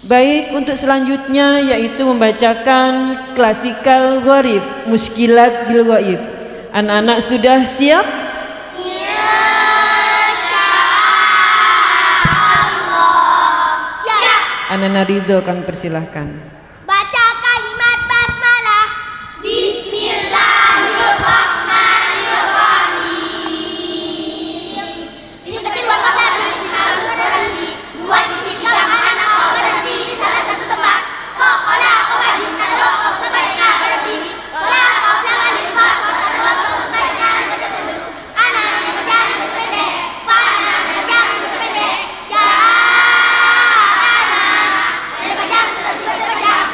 Baik, untuk selanjutnya yaitu membacakan klasikal gharib, muskilat bil ghaib. Anak-anak sudah siap? Insyaallah. Siap. Anak-anak Ridho kami persilahkan. Baca kalimat basmalah. Bismillahirrahmanirrahim. Ini kecil bapak berhenti harus berhenti. Dua titik tiga mana kau berhenti di salah satu tempat. Kok olah kau balik kalau kau sebaiknya berhenti. Sekolah kau pelanggan di kau kalau kau sebaiknya berhenti. Anak-anak berjalan pendek. Anak berjalan pendek. Ya anak. Dari panjang sudah berjalan.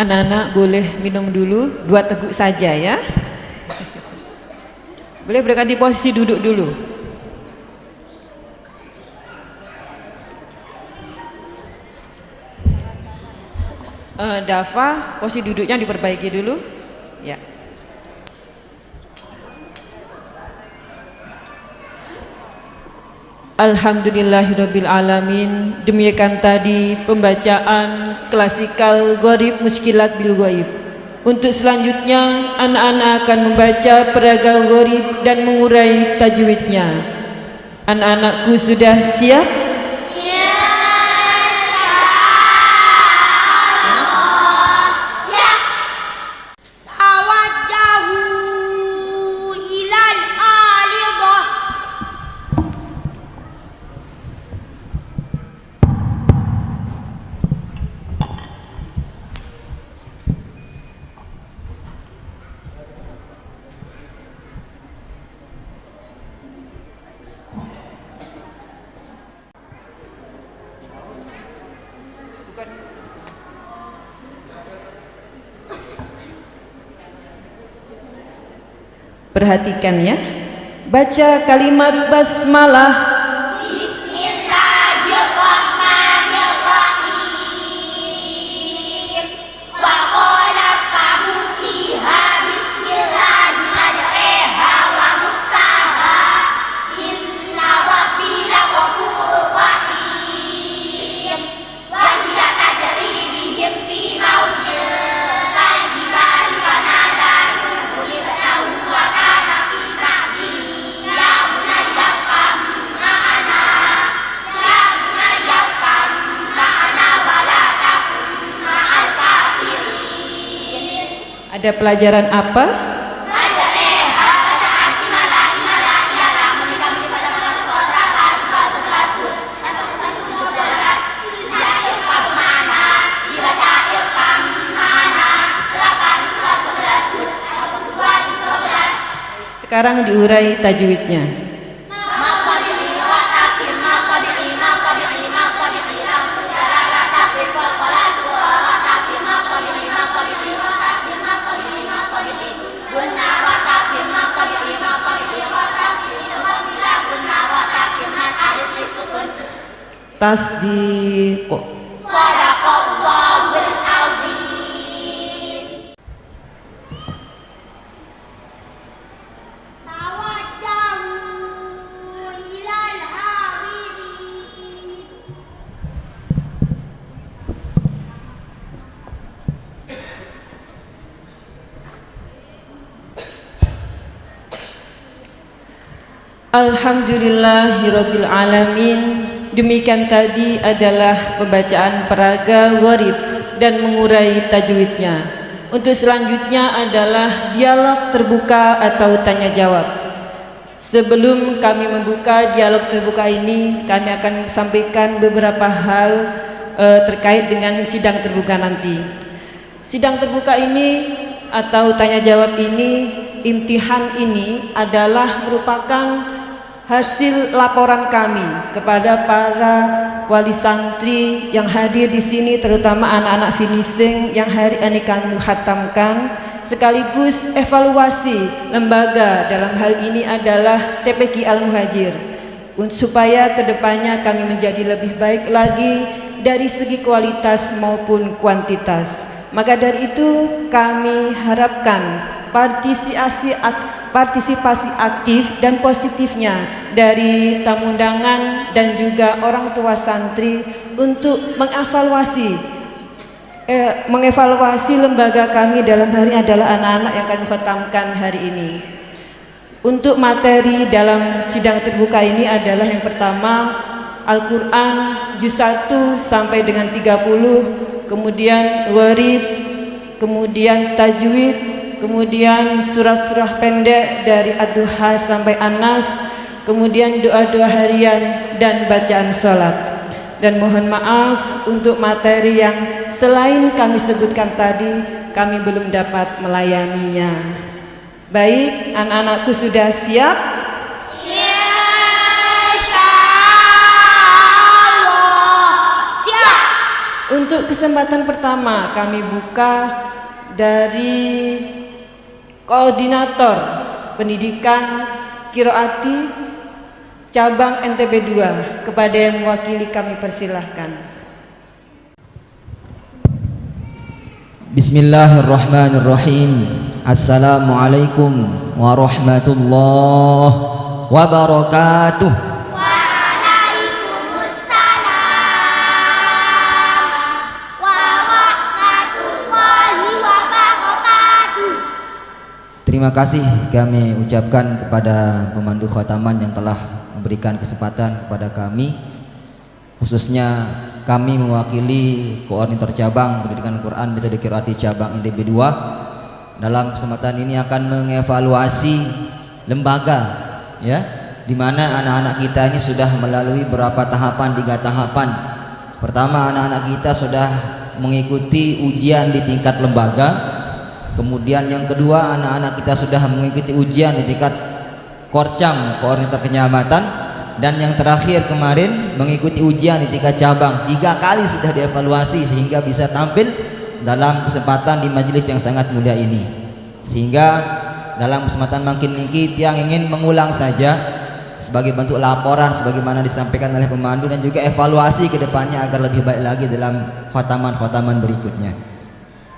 Anak-anak boleh minum dulu 2 teguk saja ya. Boleh berganti posisi duduk dulu. Dafa, posisi duduknya diperbaiki dulu. Ya. Alhamdulillahirabbil alamin. Demikian tadi pembacaan klasikal Gharib Muskilat bil Ghaib. Untuk selanjutnya anak-anak akan membaca peraga Gharib dan mengurai tajwidnya. Anak-anakku sudah siap? Perhatikan ya. Baca kalimat basmalah. Bismillahirrahmanirrahim. Wa qala kamu fiha bismillahi majreha wa mursaha. Inna rabbi laghafurur rahim. Wa hiya tajri bihim fi mawjin kal-jibali wa nada Nuhu ibnahu wa kana fi ma'dili ya bunayya qam ma'ana wa la takun ma'al kafirin. Ada pelajaran apa? Majreha baca arti malai ya lamun dikabuli pada bulan surat berapa? Surat 11 Surat 11 ilqam ma'ana dibaca ilqam ma'ana 8 Surat 11 2 Sekarang diurai tajwidnya. Maqabili wa tafir maqabili maqabili maqabili lamun jalala tafir wa qala surah wa tafir maqabili maqabili wa tafir maqabili maqabili gunna wa tafir maqabili maqabili wa tafir maqabila gunna wa tafir alif lisukun. Tasdiq. Sadaqallahul azim. Tawajjahu ilal hadirin. Alhamdulillahirabbil alamin. Demikian tadi adalah pembacaan peraga Gharib dan mengurai tajwidnya. Untuk selanjutnya adalah dialog terbuka atau tanya jawab. Sebelum kami membuka dialog terbuka ini, kami akan sampaikan beberapa hal terkait dengan sidang terbuka nanti. Sidang terbuka ini atau tanya jawab ini, imtihan ini adalah merupakan hasil laporan kami kepada para wali santri yang hadir di sini, terutama anak-anak finishing yang hari ini kami khatamkan, sekaligus evaluasi lembaga dalam hal ini adalah TPQ Al-Muhajir, supaya kedepannya kami menjadi lebih baik lagi dari segi kualitas maupun kuantitas. Maka dari itu kami harapkan partisipasi aktif dan positifnya dari tamu undangan dan juga orang tua santri untuk mengevaluasi lembaga kami dalam hari ini adalah anak-anak yang kami khatamkan hari ini. Untuk materi dalam sidang terbuka ini adalah yang pertama Al-Quran juz 1 sampai dengan 30, kemudian Gharib, kemudian tajwid, kemudian surah-surah pendek dari Ad-Duha sampai An-Nas, kemudian doa-doa harian dan bacaan sholat. Dan mohon maaf untuk materi yang selain kami sebutkan tadi, kami belum dapat melayaninya. Baik, anak-anakku sudah siap? Insyaallah siap. Untuk kesempatan pertama kami buka dari Koordinator Pendidikan Qiraati Cabang NTB 2. Kepada yang mewakili kami persilahkan. Bismillahirrahmanirrahim. Assalamualaikum warahmatullahi wabarakatuh. Terima kasih kami ucapkan kepada pemandu khataman yang telah memberikan kesempatan kepada kami, khususnya kami mewakili Koordinator Cabang Pendidikan Quran Metode Qiraati Cabang NTB 2. Dalam kesempatan ini akan mengevaluasi lembaga, ya, di mana anak-anak kita ini sudah melalui beberapa tahapan, 3 tahapan. Pertama, anak-anak kita sudah mengikuti ujian di tingkat lembaga. Kemudian yang kedua, anak-anak kita sudah mengikuti ujian di tingkat Korcam, Koordinator Kenyamatan. Dan yang terakhir kemarin mengikuti ujian di tingkat cabang. 3 kali sudah dievaluasi sehingga bisa tampil dalam kesempatan di majelis yang sangat mulia ini. Sehingga dalam kesempatan makin ini yang ingin mengulang saja sebagai bentuk laporan sebagaimana disampaikan oleh pemandu, dan juga evaluasi ke depannya agar lebih baik lagi dalam khataman-khataman berikutnya.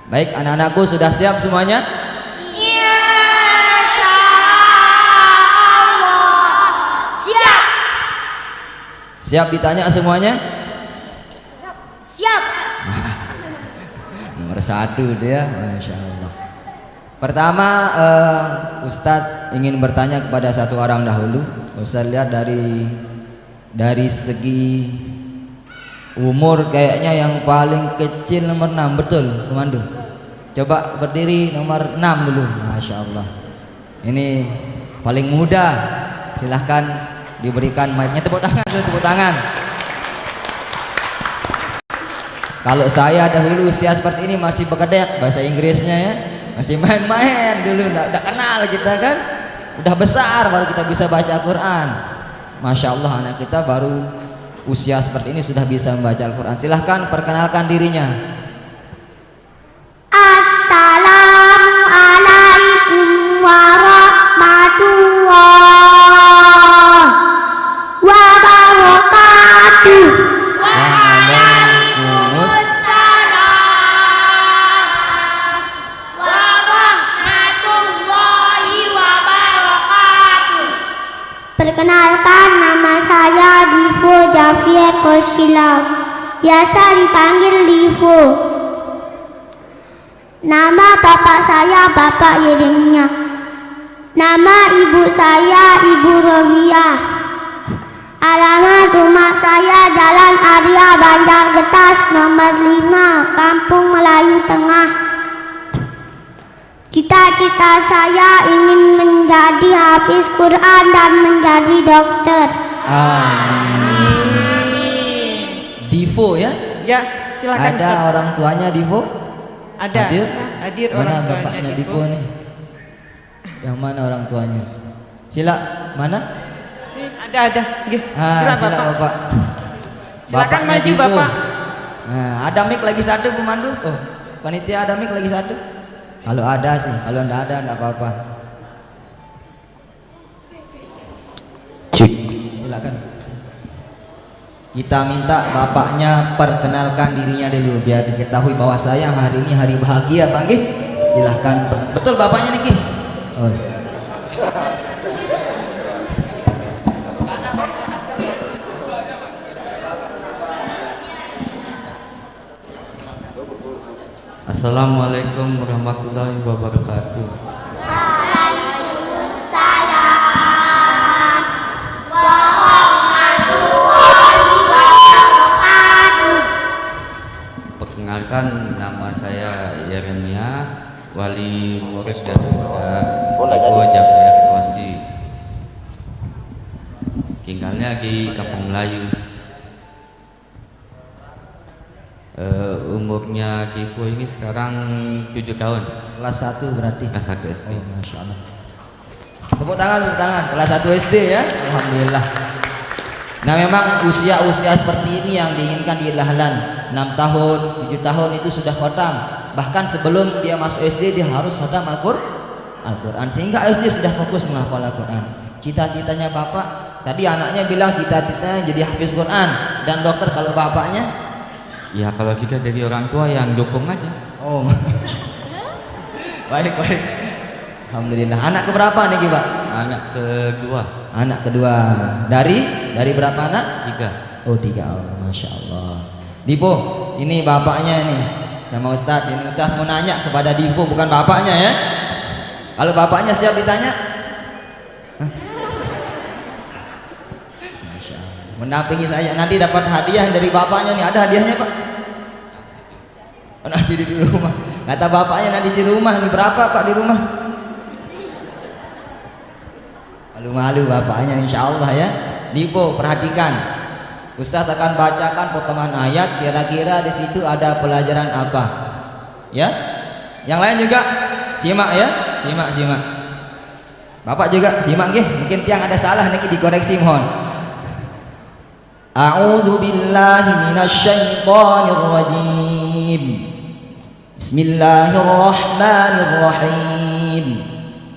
Baik, anak-anakku sudah siap semuanya? Siap. Siap ditanya semuanya? Siap. Nomor 1 dia, Masya Allah. Pertama, Ustadz ingin bertanya kepada satu orang dahulu. Ustadz lihat dari segi umur kayaknya yang paling kecil nomor 6, betul pemandu? Coba berdiri nomor 6 dulu. Masya Allah. Ini paling muda. Silahkan diberikan mic-nya. Tepuk tangan dulu, tepuk tangan. Kalau saya dahulu usia seperti ini masih bekedek bahasa Inggrisnya, ya, masih main-main dulu, udah kenal kita kan, udah besar baru kita bisa baca Al-Quran. Masya Allah, anak kita baru usia seperti ini sudah bisa membaca Al-Quran. Silahkan perkenalkan dirinya. Assalamualaikum warahmatullahi wabarakatuh. Waalaikumsalam warahmatullahi wabarakatuh. Perkenalkan, nama saya Divo Javier Kosilam, biasa dipanggil Divo. Nama bapak saya Bapak Yeremia. Nama ibu saya Ibu Robiah. Alamat rumah saya Jalan Arya Banjargetas nomor 5, Kampung Melayu Tengah. Cita-cita saya ingin menjadi hafiz Quran dan menjadi dokter. Amin. Divo, ya? Ya, silakan. Ada Ustaz. orang tuanya Divo? Ada. Hadir orang mana tuanya bapaknya Divo nih? Yang mana orang tuanya? Sila mana? Ada. Nggih. Sila Silakan, Bapak. Silakan Bapaknya maju, Divo. Bapak. Nah, ada mic lagi 1 pemandu. Oh, panitia ada mic lagi 1. Kalau ada sih, kalau enggak ada enggak apa-apa. Cik. Silakan. Kita minta bapaknya perkenalkan dirinya dulu biar diketahui bahwa saya hari ini hari bahagia, Pak nggih. Silahkan. Betul bapaknya niki? Oh. Assalamualaikum warahmatullahi wabarakatuh. Waalaikumsalam warahmatullahi wabarakatuh. Perkenalkan, nama saya Yeremia, wali murid daripada Ibu Javier Kosi. Tinggalnya di Kampung Melayu. Umurnya Divo ini sekarang 7 tahun. Kelas 1 berarti. Kelas 1 SD. Oh, Masya Allah. Tepuk tangan. Kelas 1 SD, ya. Alhamdulillah. Nah memang usia-usia seperti ini yang diinginkan di Dahlan. 6 tahun, 7 tahun itu sudah khotam. Bahkan sebelum dia masuk SD dia harus khotam Al-Quran, sehingga SD sudah fokus menghafal Al-Quran. Cita-citanya bapak, tadi anaknya bilang cita-citanya jadi hafiz Quran dan dokter. Kalau bapaknya? Ya kalau kita jadi orang tua yang dukung aja. Oh baik. Alhamdulillah. Anak keberapa nih Pak? Anak kedua. Anak kedua. Dari berapa anak? 3. Oh 3. Oh, Masya Allah. Dipo, ini bapaknya nih sama Ustadz. Ini Ustadz mau nanya kepada Dipo, bukan bapaknya ya. Kalau bapaknya siap ditanya? Hah? Masya Allah. Mendampingi saya. Nanti dapat hadiah dari bapaknya nih. Ada hadiahnya Pak? Nanti di rumah. Kata bapaknya nanti di rumah nih. Berapa Pak di rumah? Malu-malu bapaknya, insya Allah ya. Dipo, perhatikan. Ustaz akan bacakan potongan ayat. Kira-kira di situ ada pelajaran apa? Ya. Yang lain juga simak ya. Simak. Bapak juga simak nggih. Mungkin tiang ada salah niki dikoreksi mohon. A'udzu billahi minasyaitonir rajim. Bismillahirrahmanirrahim.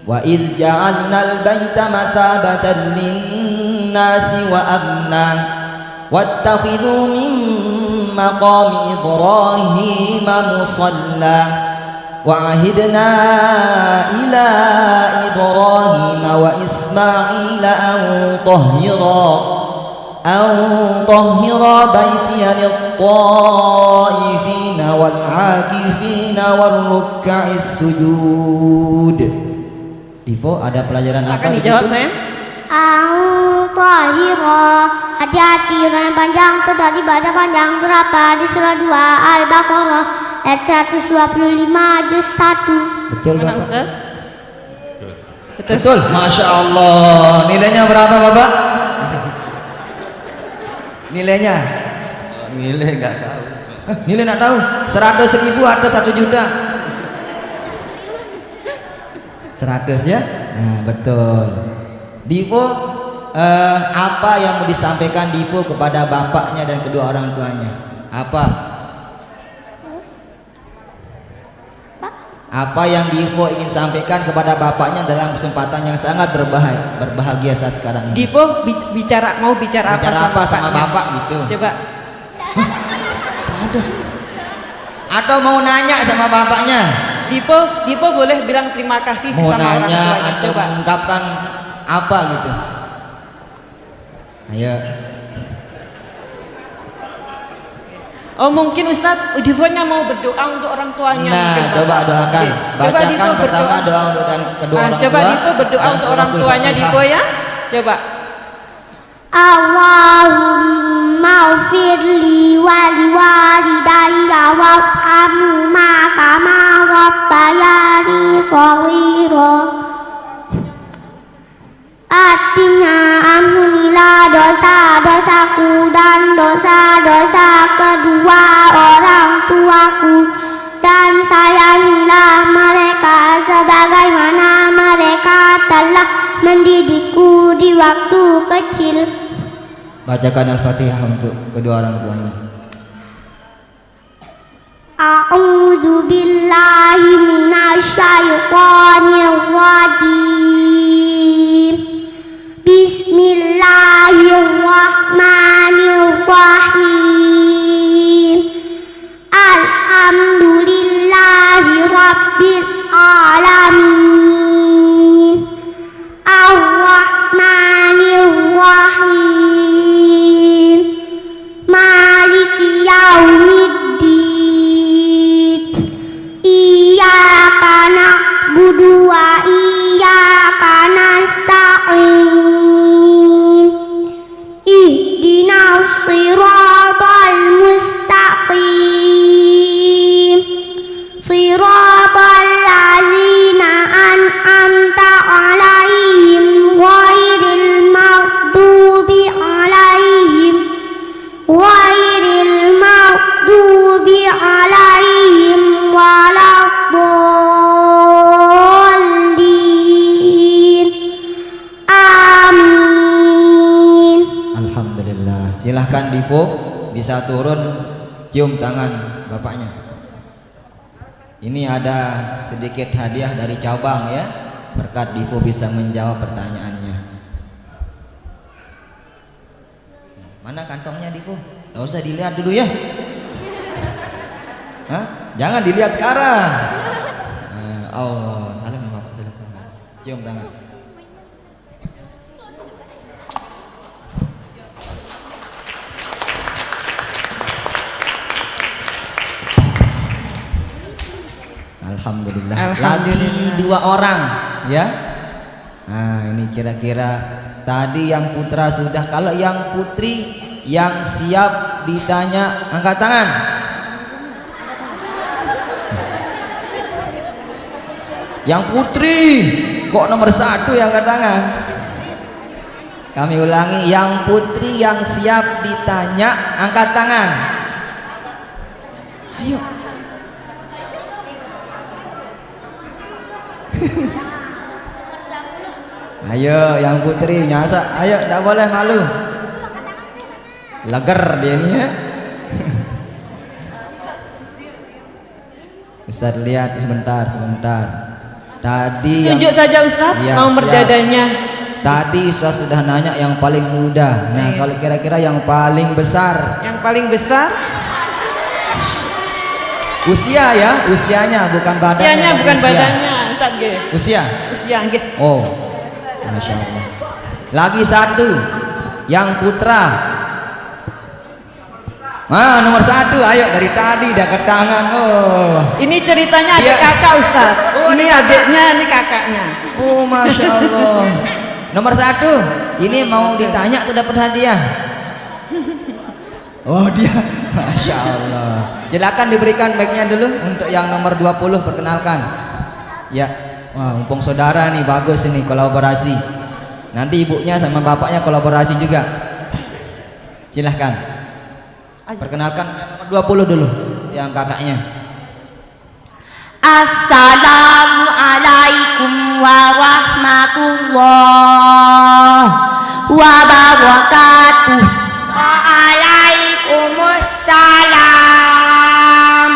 Wa idz ja'alnal baita matabatan lin-nasi wa amna wattakhidhu min maqami Ibrahim musalla wa ahidna ila Ibrahim wa Ismail an tahhira baitiya lit-ta'ifina wal-'akifina war-ruk'is sujud. Divo, ada pelajaran apa Akan di dijawab situ? sayang. Al-Tahira. Hati-hati yang panjang itu tadi baca panjang berapa di surah 2 Al-Baqarah ayat 125 juz 1. Betul Mana Bapak? Ustaz? Betul. Masya Allah. Nilainya berapa Bapak? Nilainya? Nilai nggak tahu. Nilai nggak tahu. 100.000 atau 1 juta? 100 ya? Nah betul. Divo, apa yang mau disampaikan Divo kepada bapaknya dan kedua orang tuanya? Apa? Apa yang Divo ingin sampaikan kepada bapaknya dalam kesempatan yang sangat berbahagia saat sekarang ini? Dipo mau bicara Bicara apa sama bapaknya? bapak gitu? Coba. Atau mau nanya sama bapaknya? Dipo boleh bilang terima kasih Mau sama orang nanya tuanya. atau Coba. mengungkapkan apa gitu? Ayo. Oh mungkin Ustadz Divonya mau berdoa untuk orang tuanya. Nah, mungkin, coba Bapak. doakan. Oke. Coba Bacakan Dipo pertama berdoa. doa untuk dan kedua orang Coba tua. Dipo berdoa dan untuk orang suratul tuanya Fatihah. Dipo ya. Coba. Allahumma ufirli wali walidayya wafhamhuma kama rabbayani shaghira. Artinya ampunilah dosa-dosaku dan dosa-dosa kedua orang tuaku, dan sayangilah mereka sebagaimana mereka telah mendidikku di waktu kecil. Bacakan Al-Fatihah untuk kedua orang tuanya. A'udzu billahi minasyaitonir rajim. Bismillahirrahmanirrahim. Alhamdulillahi rabbil alamin. Ar-Rahmanir-Rahim. Maliki yaumiddin. Iyyaka na'budu wa iyyaka nasta'in. silahkan Divo bisa turun cium tangan bapaknya. Ini ada sedikit hadiah dari cabang ya, berkat Divo bisa menjawab pertanyaannya. Mana kantongnya Divo? Nggak usah dilihat dulu ya. Hah? Jangan dilihat sekarang. Oh, salam ya Bapak, salam. Cium tangan. Alhamdulillah. Lagi 2 orang ya. Nah, ini kira-kira tadi yang putra sudah, kalau yang putri yang siap ditanya angkat tangan. Yang putri kok nomor 1 yang angkat tangan? Kami ulangi, yang putri yang siap ditanya angkat tangan. Ayo. Ayo yang putri nyasa, ayo, tidak boleh malu. Leger dia ini ya. Ustaz lihat sebentar. Tadi tunjuk saja Ustaz ya, nomor siap. dadanya. Tadi Ustaz sudah nanya yang paling muda. Nah, kalau kira-kira yang paling besar. Yang paling besar Usia ya, usianya bukan badannya. usianya bukan usia. badannya Ustaz nggih. Usia. Usia nggih. Oh, Masya Allah. Lagi 1 yang putra. Nomor 1, ayo dari tadi dah ke tangan. Oh, Ini ceritanya adik Dia- kakak Ustaz. Oh, Ini ini kakak. adiknya, ini kakaknya. oh Masya Allah. Nomor 1, ini mau ditanya tuh dapat hadiah. Oh dia, Masya Allah. Silakan diberikan mic-nya dulu untuk yang nomor 20, perkenalkan. Ya, wah, mumpung saudara nih, bagus ini kolaborasi. Nanti ibunya sama bapaknya kolaborasi juga. Silahkan. Perkenalkan yang nomor 20 dulu, yang kakaknya. Assalamualaikum warahmatullahi wabarakatuh. Waalaikumsalam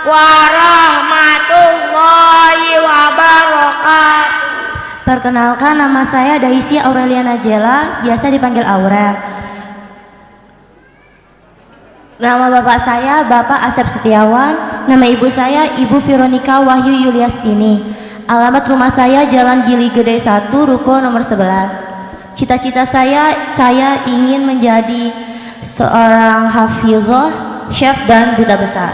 warahmatullahi wabarakatuh. Perkenalkan, nama saya Daisy Aurelia Najela, biasa dipanggil Aurel. Nama bapak saya Bapak Asep Setiawan, nama ibu saya Ibu Veronica Wahyu Yuliastini. Alamat rumah saya Jalan Gili Gede 1, Ruko nomor 11. Cita-cita saya ingin menjadi seorang hafizah, chef dan duta besar.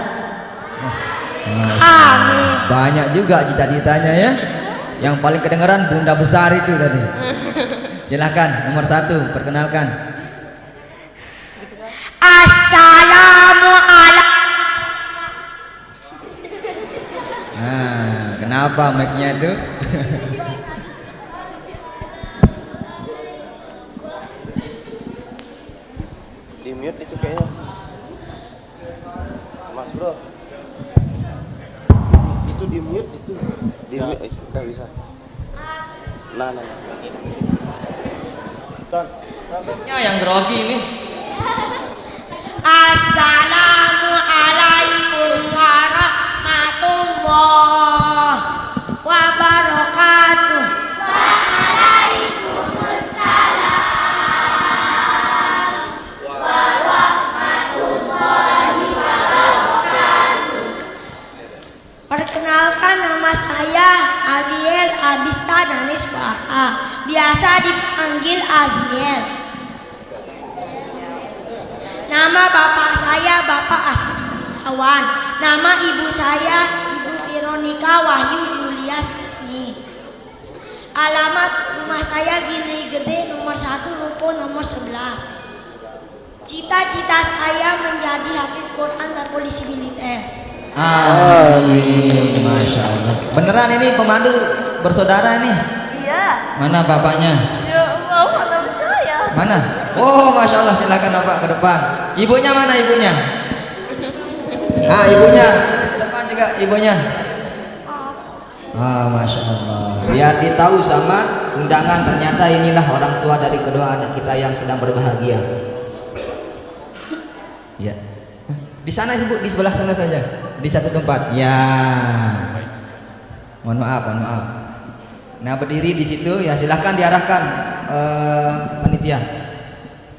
Amin. Banyak juga cita-citanya ya. Yang paling kedengaran bunda besar itu tadi. Silahkan nomor 1, perkenalkan. Assalamualaikum. Nah, kenapa mic-nya itu? Di mute itu kayaknya. Mas bro, itu di mute itu. Di mute, nggak bisa. Nah. Mic-nya yang grogi ini. Assalamualaikum warahmatullahi wabarakatuh. Perkenalkan, nama saya Aziel Abista Daniswaha, biasa dipanggil Aziel. Nama bapak saya Bapak Asep Setiawan. Nama ibu saya Ibu Veronica Wahyu Yuliastini. Alamat rumah saya Gili Gede nomor 1, Ruko nomor 11. Cita-cita saya menjadi hafiz Quran dan polisi militer. Amin. Masya Allah. Beneran ini pemandu bersaudara ini? Iya. Mana bapaknya? Ya Allah, mana saya? Mana? Oh, Masya Allah, silakan bapak ke depan. Ibunya mana ibunya? Ibunya ke depan juga ibunya. Masya Allah. Biar ditahu sama undangan, ternyata inilah orang tua dari kedua anak kita yang sedang berbahagia. Ya. Di sana Ibu, di sebelah sana saja. Di satu tempat. Ya. Mohon maaf, mohon maaf. Nah, berdiri di situ ya, silahkan diarahkan panitia.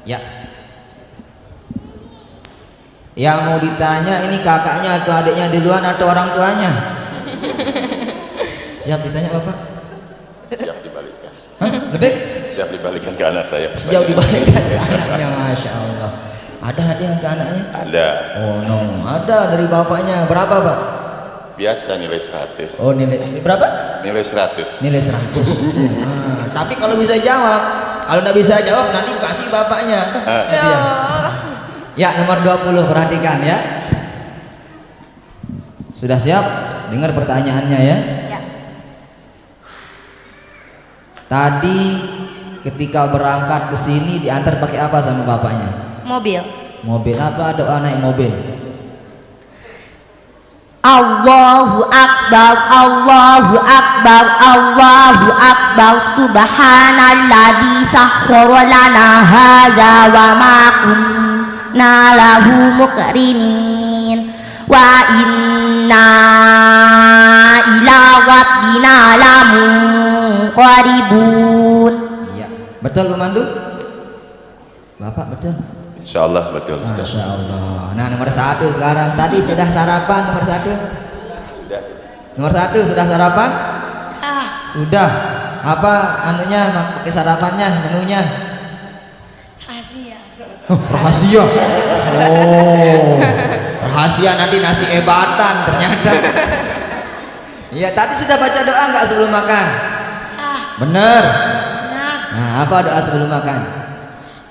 Ya. Yang mau ditanya ini kakaknya atau adiknya duluan atau orang tuanya? Siap ditanya Bapak? Siap dibalikkan. Hah? Lebih? Siap dibalikkan ke anak saya. Siap dibalikkan ke anaknya, Masya Allah. Ada hadiah ke anaknya? Ada. Oh no, ada dari bapaknya. Berapa Pak? Biasa nilai 100. Oh nilai berapa? Nilai 100. Nilai 100. Tapi kalau bisa jawab, kalau nggak bisa jawab nanti kasih bapaknya. Hadiah. Ya, nomor 20, perhatikan ya. Sudah siap? Dengar pertanyaannya ya. Ya. Tadi ketika berangkat ke sini diantar pakai apa sama bapaknya? Mobil. Mobil apa? Doa naik mobil. Allahu Akbar, Allahu Akbar, Allahu Akbar, subhanalladzi sahkhara lana hadza wa ma kunna lahu muqrinin wa inna ila rabbina lamunqalibun. Iya, betul Bu Mandu? Bapak betul? Insyaallah betul Ustaz. Masya Allah. Nah, nomor 1 sekarang. Tadi sudah sarapan nomor 1? Sudah. Nomor 1 sudah sarapan? Sudah. Apa anunya pakai sarapannya, menunya? Rahasia. Oh, rahasia nanti nasi ebatan ternyata. Iya, tadi sudah baca doa nggak sebelum makan? Bener. Nah, apa doa sebelum makan?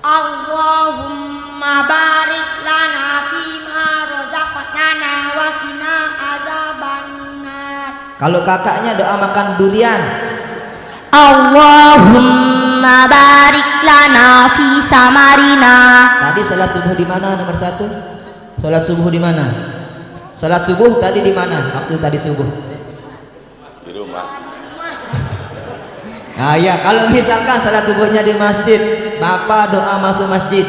Allahumma barik lana fima razaqtana wa qina azabannar. Kalau kakaknya doa makan durian. Allahumma barik lana fi samarina. Tadi salat subuh di mana nomor 1? Salat subuh di mana? Salat subuh tadi di mana? Waktu tadi subuh. Di rumah. Nah ya, kalau misalkan salat subuhnya di masjid, Bapak doa masuk masjid.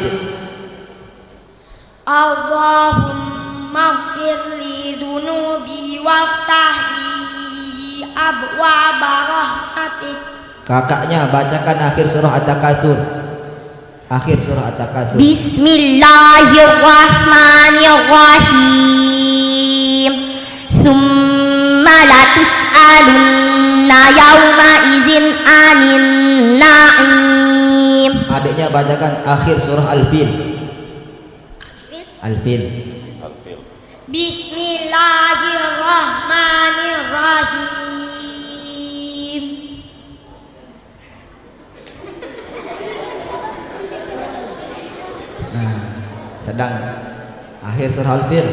Allahumma ighfirli dunubi waftah li abwaaba rahmatik. Kakaknya bacakan akhir surah At-Takatsur. Akhir surah At-Takatsur. Bismillahirrahmanirrahim. Summa latus'alunna yawma izin anin na'im. Adiknya bacakan akhir surah Al-Fil. Al-Fil. Alfil. Bismillahirrahmanirrahim. Sedang akhir surah Al-Fil.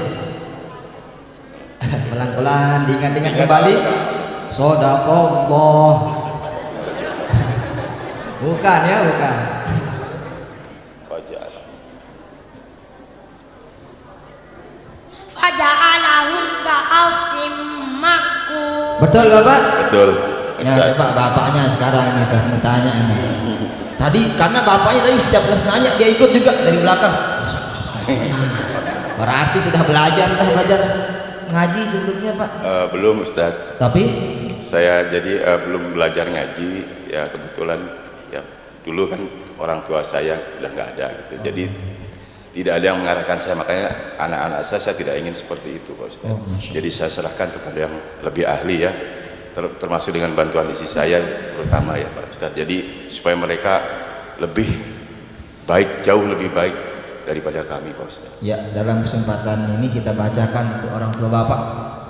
Pelan-pelan diingat-ingat kembali. Shadaqallah. Bukan ya, bukan. Wajah. Faja'alahum ka'asfim ma'kul. Betul Bapak? Betul. Ya, Ustaz. coba bapaknya sekarang ini saya mau tanya ini. Tadi karena bapaknya tadi setiap kelas nanya dia ikut juga dari belakang. Berarti sudah belajar ngaji sebelumnya Pak. Belum Ustaz. Tapi Saya jadi belum belajar ngaji ya, kebetulan ya dulu kan orang tua saya udah nggak ada gitu. Jadi tidak ada yang mengarahkan saya, makanya anak-anak saya tidak ingin seperti itu Pak Ustaz. Jadi saya serahkan kepada yang lebih ahli ya, termasuk dengan bantuan istri saya terutama ya Pak Ustaz. Jadi supaya mereka lebih baik, jauh lebih baik daripada kami Pak Ustaz. ya, dalam kesempatan ini kita bacakan untuk orang tua Bapak.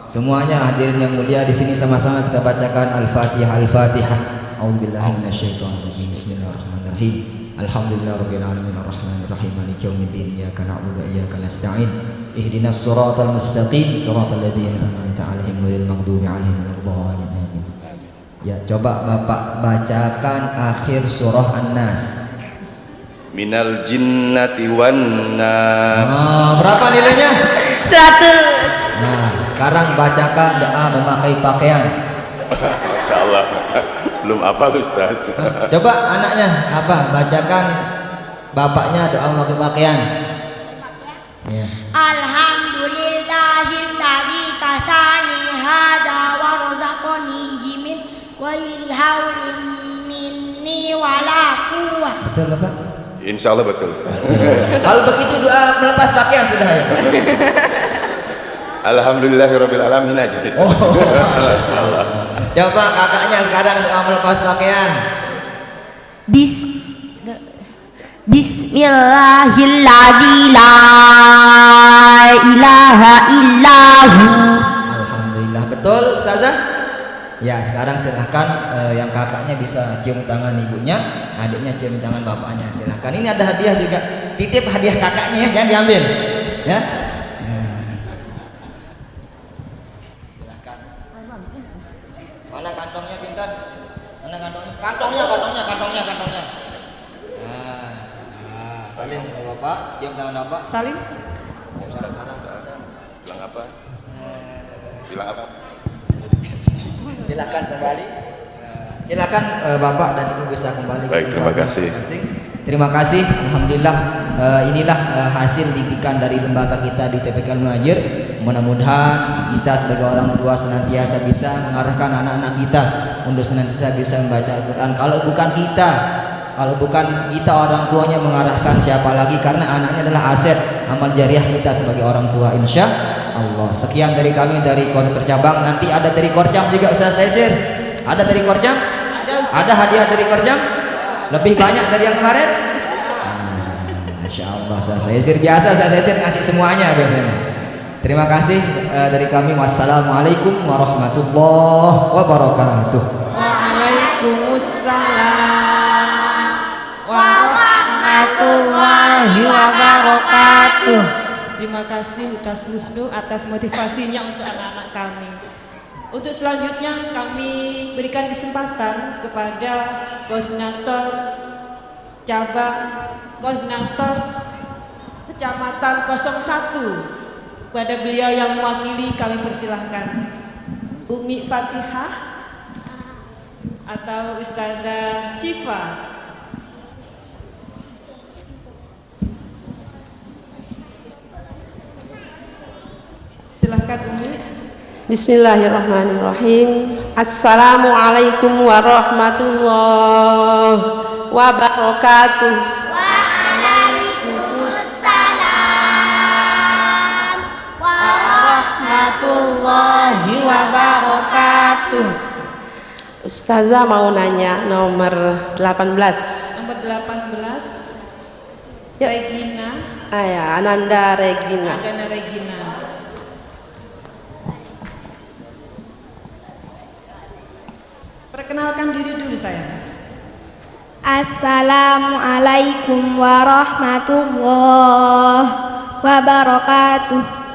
Semuanya hadirin yang mulia di sini sama-sama kita bacakan Al-Fatihah. Al-Fatihah. A'udzubillahi minasyaitonirrajim. Bismillahirrahmanirrahim. Alhamdulillahirabbil alamin arrahmanir rahim maliki yaumiddin iyyaka na'budu wa iyyaka nasta'in ihdinas siratal mustaqim siratal ladzina an'amta 'alaihim ghairil maghdubi 'alaihim waladdallin. Ya, coba Bapak bacakan akhir surah An-Nas. Minal jinnati wan nas. Berapa nilainya? 100. Nah, sekarang bacakan doa memakai pakaian. Masya Allah. Belum apa Ustaz. Coba anaknya apa? Bacakan bapaknya doa memakai pakaian. Ya. Alhamdulillahilladzi kasani hada wa razaqanihi min ghairi haulin minni wala quwwah. Betul Bapak? Insya Allah betul Ustaz. Kalau begitu doa melepas pakaian sudah ya Pak? Alhamdulillahirabbil alamin aja Ustaz. Masyaallah. Coba kakaknya sekarang doa melepas pakaian. Bismillahilladzi la ilaha illahu. Alhamdulillah, betul Ustazah? Ya, sekarang silahkan yang kakaknya bisa cium tangan ibunya, adiknya cium tangan bapaknya. Silahkan. Ini ada hadiah juga. Titip hadiah kakaknya ya, jangan diambil. Ya. Silahkan. Mana kantongnya Pintar? Mana kantongnya? Kantongnya. Salim Bapak, cium tangan Bapak. Salim. Bilang apa? Bilang apa? Silakan kembali. Silakan Bapak dan Ibu bisa kembali. Baik, terima kasih. Terima kasih. Alhamdulillah inilah hasil didikan dari lembaga kita di TPK Al-Muhajir. Mudah-mudahan kita sebagai orang tua senantiasa bisa mengarahkan anak-anak kita untuk senantiasa bisa membaca Al-Quran. Kalau bukan kita orang tuanya mengarahkan, siapa lagi? Karena anaknya adalah aset amal jariah kita sebagai orang tua, insya Allah. Sekian dari kami dari Koordinator Cabang. Nanti ada dari Korcam juga Ustaz Saisir. Ada dari Korcam? Ada hadiah dari Korcam? Lebih banyak dari yang kemarin? Insya Allah Ustaz Saisir biasa, Ustaz Saisir ngasih semuanya biasanya. Terima kasih dari kami. Wassalamualaikum warahmatullahi wabarakatuh. Waalaikumsalam Warahmatullahi wabarakatuh. Terima kasih Ustaz Husnu atas motivasinya untuk anak-anak kami. Untuk selanjutnya kami berikan kesempatan kepada koordinator cabang, koordinator Kecamatan 01. Kepada beliau yang mewakili kami persilahkan. Umi Fatihah atau Ustazah Syifa. Silahkan Umi. Bismillahirrahmanirrahim. Assalamualaikum warahmatullahi wabarakatuh. Waalaikumsalam Warahmatullahi wabarakatuh. Ustazah mau nanya nomor 18. Nomor 18. Yuk. Regina. Ya, Ananda Regina. Agana Regina. Perkenalkan diri dulu saya. Assalamualaikum warahmatullahi wabarakatuh.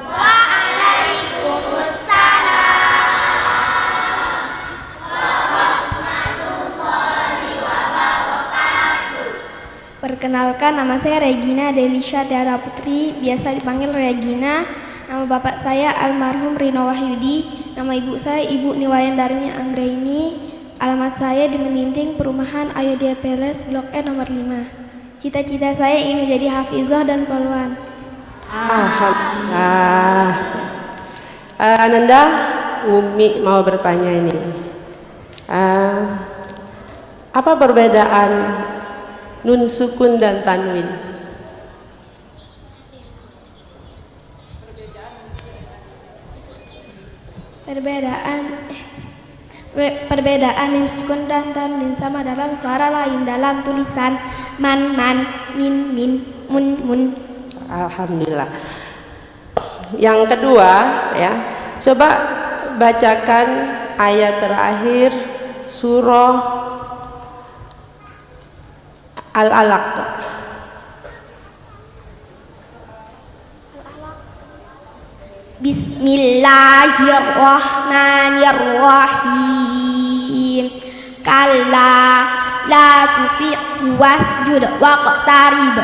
Perkenalkan, nama saya Regina Delisha Tiara Putri, biasa dipanggil Regina. Nama bapak saya almarhum Rino Wahyudi, nama ibu saya Ibu Niwayan Darmi Anggraini. Alamat saya di Meninting, Perumahan Ayodhya Palace, Blok E nomor 5. Cita-cita saya ingin menjadi hafizah dan poluan. Alhamdulillah. Ananda, Umi mau bertanya ini. Apa perbedaan nun sukun dan tanwin? Perbedaan mim sukun dan tanwin sama dalam suara lain dalam tulisan man, min, mun. Alhamdulillah. Yang kedua ya, coba bacakan ayat terakhir surah Al-Alaq. Bismillahirrahmanirrahim. Kalla la tuti'hu wasjud waqtarib.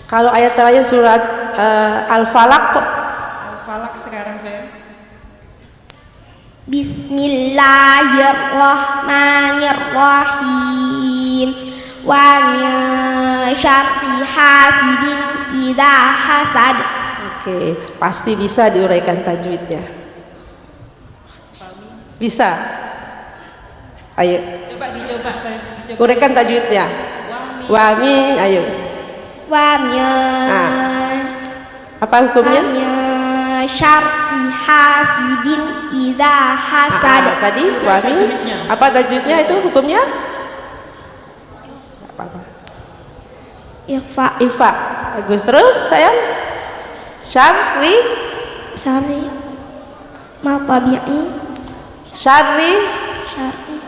Kalau ayat terakhir surat Al-Falaq. Al-Falaq sekarang saya. Bismillahirrahmanirrahim. Wa min syarri hasidin idza hasad. Oke, pasti bisa diuraikan tajwidnya. Bisa? Ayo, Coba dicoba saya. Dicoba. uraikan tajwidnya. Wami, ayo. Wamya. Apa hukumnya? Wamya syarri hasidin idza hasad. Tadi wami. Apa tajwidnya itu hukumnya? Apa? Ikhfa. Ifa. Bagus, terus sayang. Syarri. Syarri ma tabi'i. Syarri. Syarri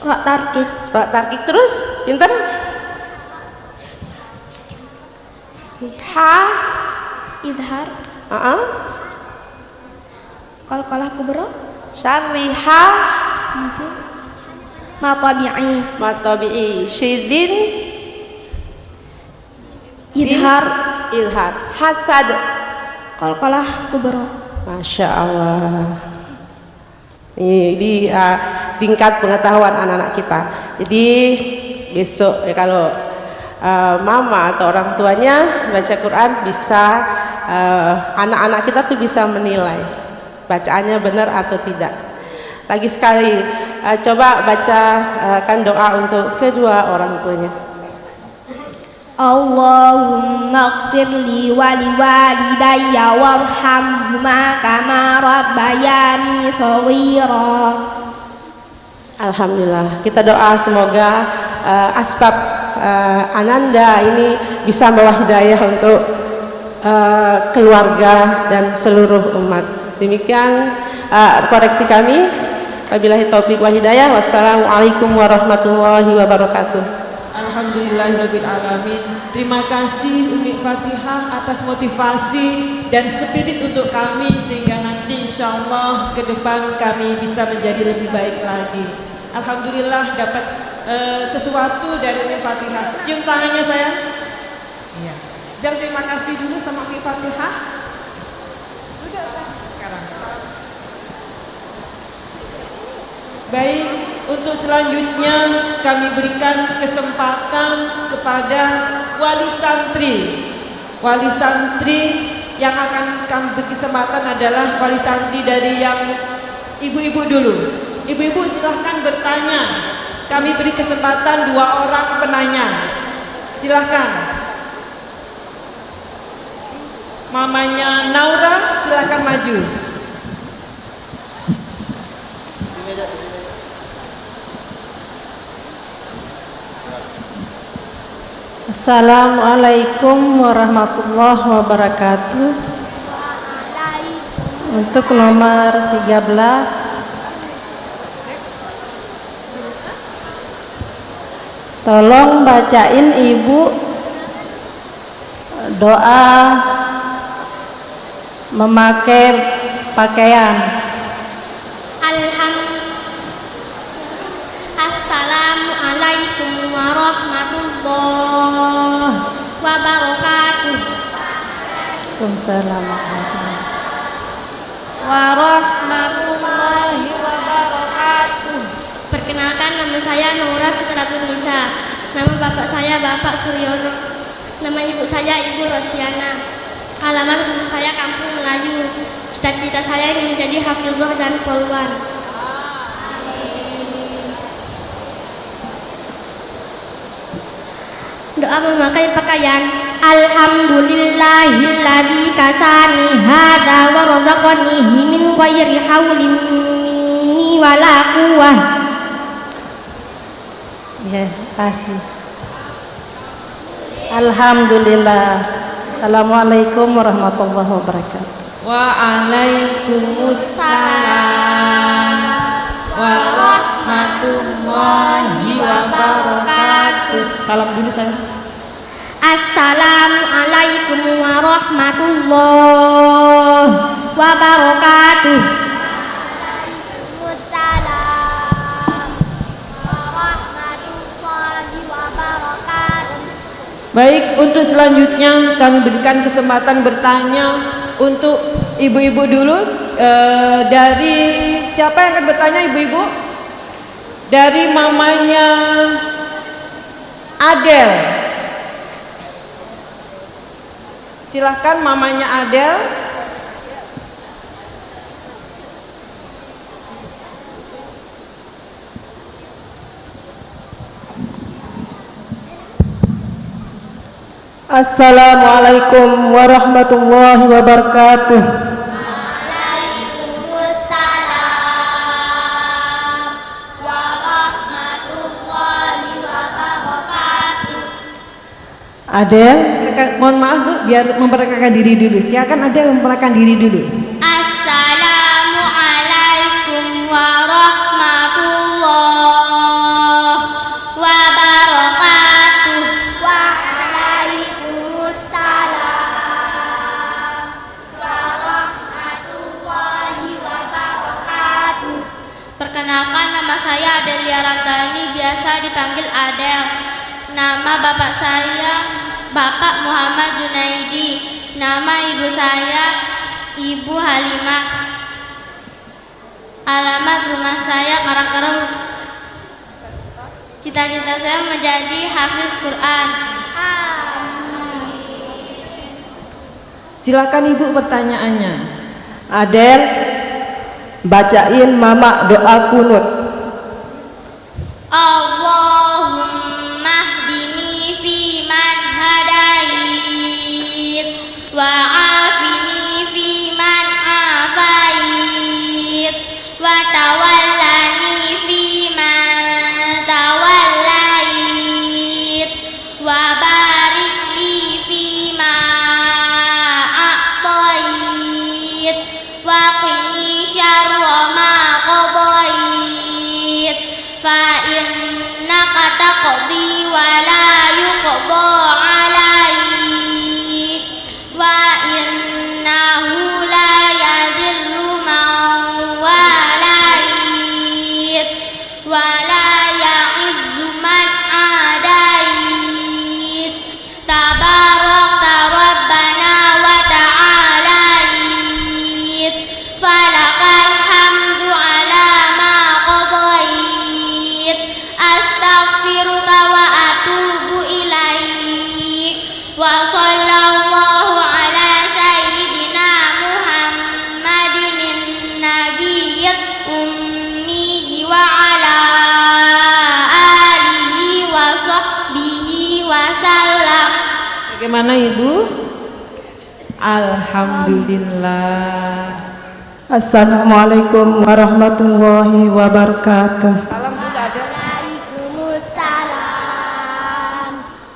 ra tarkik. Ra tarkik, terus pinter. Ha. Idhar qalqalah kubra. Syarri ha. Sidin ma tabi'i. Matabi'i. Syidin. Idhar Ilhar. Hasad. qalqalah kubra. Masya Allah. Ini di tingkat pengetahuan anak-anak kita. Jadi besok ya kalau mama atau orang tuanya baca Quran, bisa anak-anak kita tuh bisa menilai bacaannya benar atau tidak. Lagi sekali coba bacakan doa untuk kedua orang tuanya. Allahumma ighfirli wa liwalidayya warhamhuma kama rabbayani shaghira. Alhamdulillah, kita doa semoga asbab Ananda ini bisa membawa hidayah untuk keluarga dan seluruh umat. Demikian koreksi kami. Wabillahi taufiq wa hidayah. Wassalamualaikum warahmatullahi wabarakatuh. Alhamdulillahirabbil alamin. Terima kasih Umi Fatihah atas motivasi dan spirit untuk kami, sehingga nanti insyaallah ke depan kami bisa menjadi lebih baik lagi. Alhamdulillah dapat sesuatu dari Umi Fatihah. Cium tangannya sayang. Iya. Jangan terima kasih dulu sama Umi Fatihah. Udah sekarang. Baik, untuk selanjutnya kami berikan kesempatan kepada wali santri. Wali santri yang akan kami beri kesempatan adalah wali santri dari yang ibu-ibu dulu. Ibu-ibu silahkan bertanya. Kami beri kesempatan 2 orang penanya. Silahkan. Mamanya Naura silahkan maju. Assalamualaikum warahmatullahi wabarakatuh. Untuk nomor 13, tolong bacain ibu doa memakai pakaian. Assalamualaikum warahmatullahi wabarakatuh. Waalaikumsalam Warahmatullahi wabarakatuh. Perkenalkan, nama saya Nura Fitratun Nisa. Nama bapak saya Bapak Suryono. Nama ibu saya Ibu Rosiana. Alamat rumah saya Kampung Melayu. Cita-cita saya ingin menjadi hafizah dan polwan. Doa memakai pakaian. Alhamdulillahilladzi kasani hada wa razaqanihi min ghairi haulin minni wala quwwah. Ya, kasih. Alhamdulillah. Assalamualaikum warahmatullahi wabarakatuh. Waalaikumsalam warahmatullahi wabarakatuh. Salam dulu saya. Assalamualaikum warahmatullahi wabarakatuh. Waalaikumsalam warahmatullahi wabarakatuh. Baik, untuk selanjutnya kami berikan kesempatan bertanya untuk ibu-ibu dulu. Dari siapa yang akan bertanya, ibu-ibu? Dari mamanya Adel. Silahkan mamanya Adel. Assalamualaikum warahmatullahi wabarakatuh. Waalaikumsalam warahmatullahi wabarakatuh. Adel, Mohon maaf Bu, biar memperkenalkan diri dulu. Silakan Adel memperkenalkan diri dulu. Assalamualaikum warahmatullahi wabarakatuh. Waalaikumsalam warahmatullahi wabarakatuh. Perkenalkan, nama saya Adelia Ramdhani, biasa dipanggil Adel. Nama bapak saya Bapak Muhammad Junaidi. Nama ibu saya Ibu Halimah. Alamat rumah saya Karangkareng. Cita-cita saya menjadi hafiz Quran. Silakan Ibu pertanyaannya. Adel, bacain mama doa kunut. Allahumma hdini fi man hadait wa afini fi man afait wa tawallani fi man tawallait wa barik li fi ma a'tait wa qini syarra ma qadait fa innaka taqdi wa la yuqda alaik wa innahu la yadillu man walait wa la ya'izzu man adait tabarakta rabbana wa ta'alait falakal hamdu ala ma qadait astaghfiruka wa atubu ilaik wa sallallahu ala sayyidina Muhammadin nabiyil ummi wa ala alihi wa sahbihi wa sallam. Bagaimana Ibu? Alhamdulillah. Assalamualaikum warahmatullahi wabarakatuh. Salam Bu Adel. Waalaikumsalam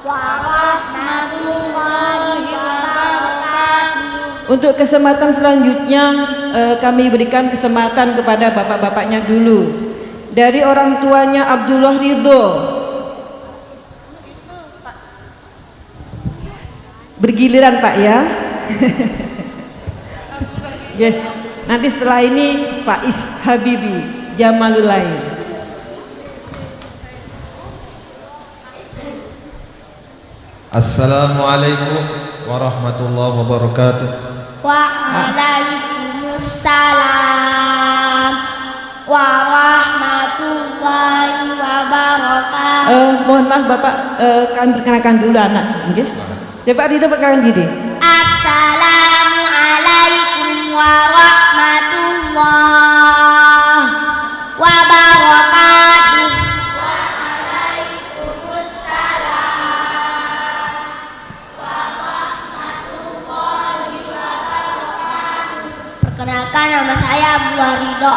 warahmatullahi wabarakatuh. Untuk kesempatan selanjutnya kami berikan kesempatan kepada bapak-bapaknya dulu. Dari orang tuanya Abdullah Ridho. Bergiliran Pak ya. Ya, nanti setelah ini Faiz Habibi Jamalulain. Assalamualaikum warahmatullahi wabarakatuh. Waalaikumsalam warahmatullahi wabarakatuh. Mohon maaf Bapak, kami perkenalkan dulu anak sedikit. Coba Ridho perkenalkan diri. Assalamualaikum warahmatullahi wabarakatuh. Perkenalkan, nama saya Abdullah Ridho,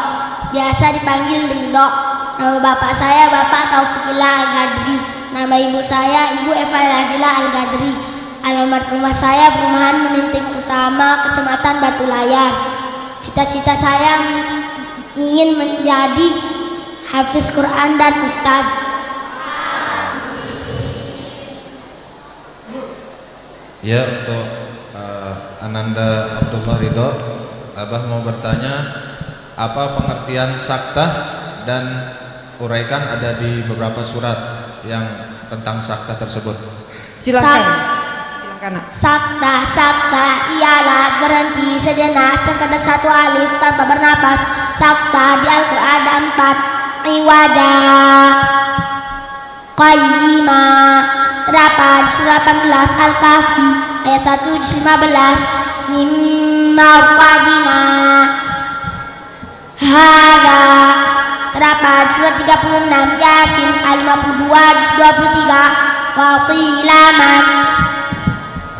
biasa dipanggil Ridho. Nama bapak saya Bapak Taufikillah Al-Gadri. Nama ibu saya Ibu Eva Lazila Al-Gadri. Alamat rumah saya Perumahan Meninting Utama, Kecamatan Batu Layar. Cita-cita saya ingin menjadi hafiz Quran dan ustaz. Ya, untuk Ananda Abdullah Ridho, Abah mau bertanya, apa pengertian saktah dan uraikan ada di beberapa surat yang tentang saktah tersebut. Silakan. Sakta ialah berhenti sejenak sekedar satu alif tanpa bernapas. Sakta di Al-Quran ada 4, iwaja, qayyima, terdapat surah 18 Al-Kahfi, ayat 1 juz 15. Mimma wajina hada. Terdapat surat 36 Yasin ayat 52 juz 23. Wa qila man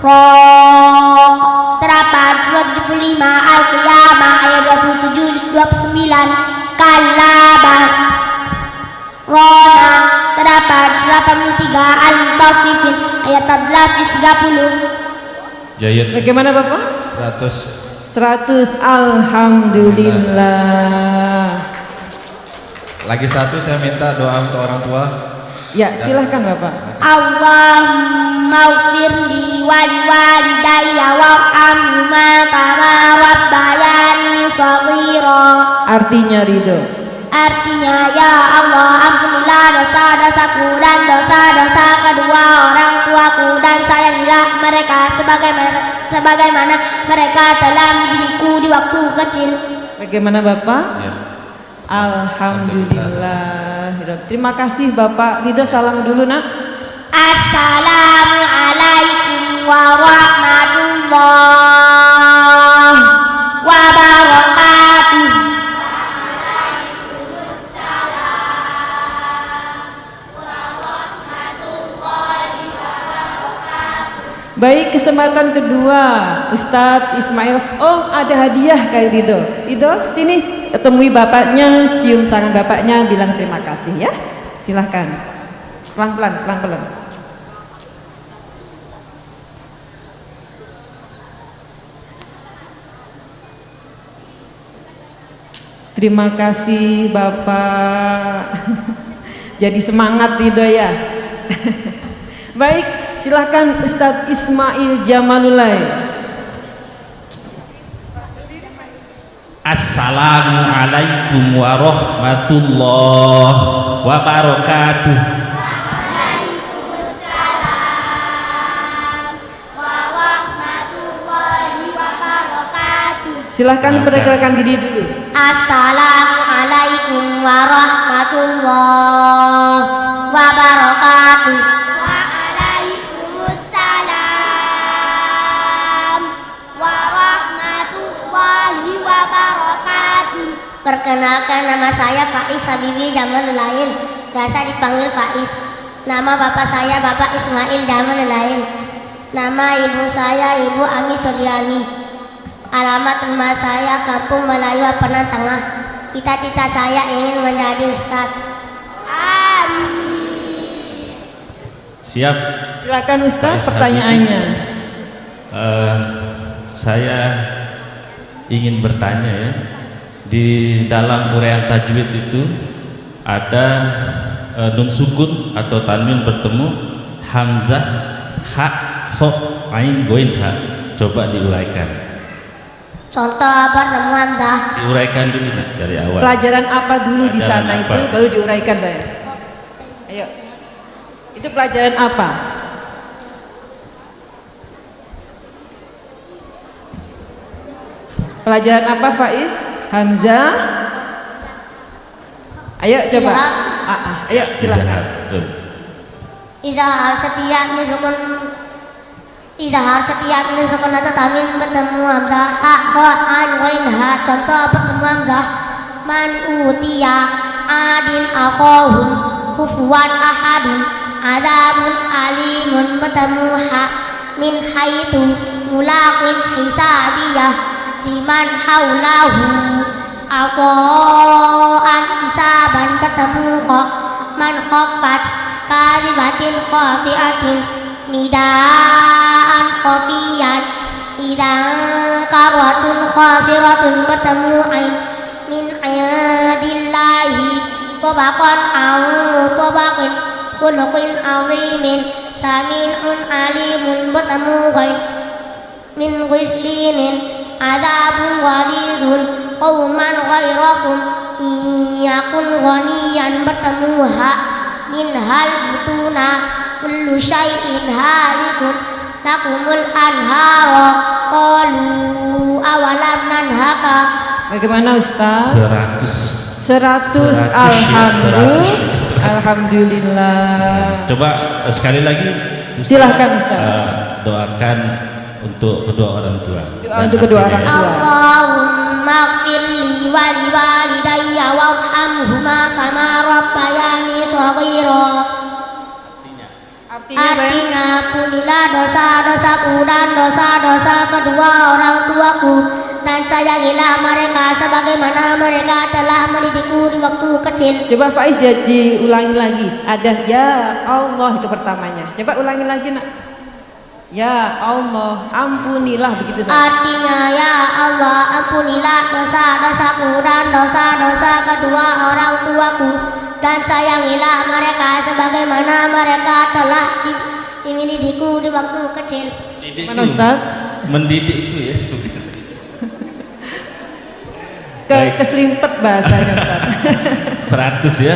Roh. Terdapat surat 75 Al-Qiyamah ayat 27 juz 29. Kalaban Rona. Terdapat surat 83 Al-Mutaffifin ayat 14 juz 30. Jayid. Bagaimana Bapak? 100. 100. Alhamdulillah. Lagi satu saya minta doa untuk orang tua. Ya, silahkan Bapak. Allahumma ufirli wali walidayya warhamhuma kama rabbayani shaghira. Artinya ridho. Artinya, ya Allah, ampunilah dosa-dosaku dan dosa-dosa kedua orang tuaku, dan sayangilah mereka sebagaimana mereka telah mendidikku di waktu kecil. Bagaimana Bapak? Ya. Alhamdulillah. Terima kasih Bapak Ridho. Salam dulu nak. Assalamualaikum warahmatullahi wabarakatuh. Baik, kesempatan kedua Ustadz Ismail. Oh, ada hadiah Kak Ridho. Ridho, sini temui bapaknya, cium tangan bapaknya, bilang terima kasih ya. Silahkan. Pelan-pelan, pelan-pelan. Terima kasih Bapak. Jadi semangat Ridho ya. Baik, silakan Ustadz Ismail Jamalullah. Assalamualaikum warahmatullahi wabarakatuh. Waalaikumsalam warahmatullahi wabarakatuh. Silahkan perkenalkan diri dulu. Assalamualaikum warahmatullahi wabarakatuh. Waalaikumsalam warahmatullahi wabarakatuh. Perkenalkan, nama saya Faiz Habibi Jamalul Lail, biasa dipanggil Faiz. Nama bapak saya Bapak Ismail Jamalul Lail. Nama ibu saya Ibu Ami Suryani. Alamat rumah saya Kampung Melayu Apenan Tengah. Cita-cita saya ingin menjadi ustadz. Amin. Siap. Silakan Ustadz, Faiz pertanyaannya. Saya ingin bertanya ya, di dalam uraian tajwid itu ada nun sukun atau tanwin bertemu hamzah, ha, kho, ain, goin, ha. Coba diuraikan. Contoh bertemu hamzah. Diuraikan dulu nah, dari awal. Pelajaran apa dulu di Pelajaran sana apa? itu baru diuraikan saya. Ayo. Itu pelajaran apa? Pelajaran apa Faiz? Hamzah. Ayo coba. Ayo silakan. Izahar, betul. Izahar setiap nusukun. Izahar setiap nusukun atau tamin bertemu hamzah, ha, kho, an, wain, ha. Contoh bertemu hamzah. Man utiya adin akhohun kufuwan ahadun adabun alimun bertemu ha. Min haitu mulaqin hisabiyah liman haulahu aqo'an hisaban bertemu kho. Man khofat kalibatin khotiatin nidaan khofiyan idan karwatun khosiratun bertemu ain min ayadillahi tobakon au tobakin khuluqin azimin sami'un alimun bertemu ghain min ghislinin adabun walizun qawman ghairakum iyakun ghaniyan bertemu ha min hal butuna kullu syai'in halikun lakumul anhara qalu awalam nanhaka. Bagaimana Ustaz? 100. 100. Alhamdulillah. Coba sekali lagi Silahkan Ustaz. Doakan untuk kedua orang tua. Untuk kedua orang tua. Allahumma ighfirli wa liwalidayya warhamhuma kama rabbayani shaghira. Artinya ampunilah dosa-dosaku dan dosa-dosa kedua orang tuaku, dan sayangilah mereka sebagaimana mereka telah mendidikku di waktu kecil. Coba Faiz diulangi lagi. Ada ya Allah itu pertamanya. Coba ulangi lagi nak. Ya Allah, ampunilah, begitu saja. Artinya ya Allah, ampunilah dosa-dosaku dan dosa-dosa kedua orang tuaku, dan sayangilah mereka sebagaimana mereka telah mendidikku di waktu kecil. Mana Ustaz? Mendidikku ya. Keserimpet bahasanya Ustaz. 100 ya.